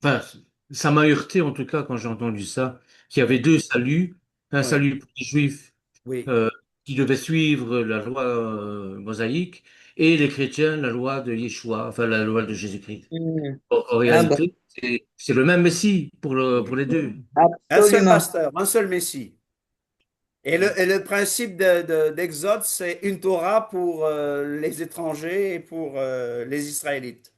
enfin, ça m'a heurté en tout cas quand j'ai entendu ça, qu'il y avait Oui, deux saluts, un oui, salut pour les Juifs oui, euh, qui devaient suivre la loi mosaïque et les chrétiens la loi de Yeshua, enfin la loi de Jésus-Christ. Mm. En Ah bon, réalité, c'est le même Messie pour oui. les deux. Un seul absolument. pasteur, un seul Messie. Et le principe d'Exode, c'est une Torah pour les étrangers et pour les Israélites.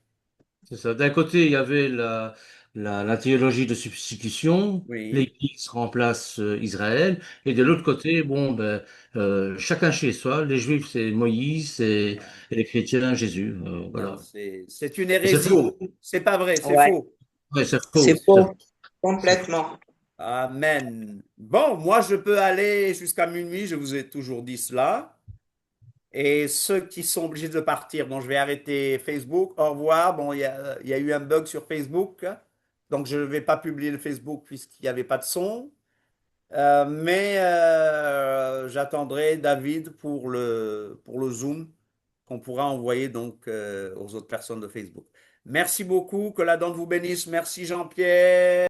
C'est ça. D'un côté, il y avait la théologie de substitution, Oui, l'Église remplace Israël, et de l'autre côté, bon, ben, chacun chez soi, les Juifs c'est Moïse et les chrétiens Jésus. non, Voilà. c'est une Et c'est hérésie. faux. C'est pas vrai, c'est Ouais, faux. Ouais, c'est faux. c'est C'est faux, c'est faux. complètement. Amen. Bon, moi, je peux aller jusqu'à minuit, je vous ai toujours dit cela. Et ceux qui sont obligés de partir, bon, je vais arrêter Facebook. Au revoir. Bon, il y a eu un bug sur Facebook, donc je ne vais pas publier le Facebook puisqu'il n'y avait pas de son. Mais j'attendrai David pour le Zoom qu'on pourra envoyer donc aux autres personnes de Facebook. Merci beaucoup, que la donne vous bénisse. Merci Jean-Pierre.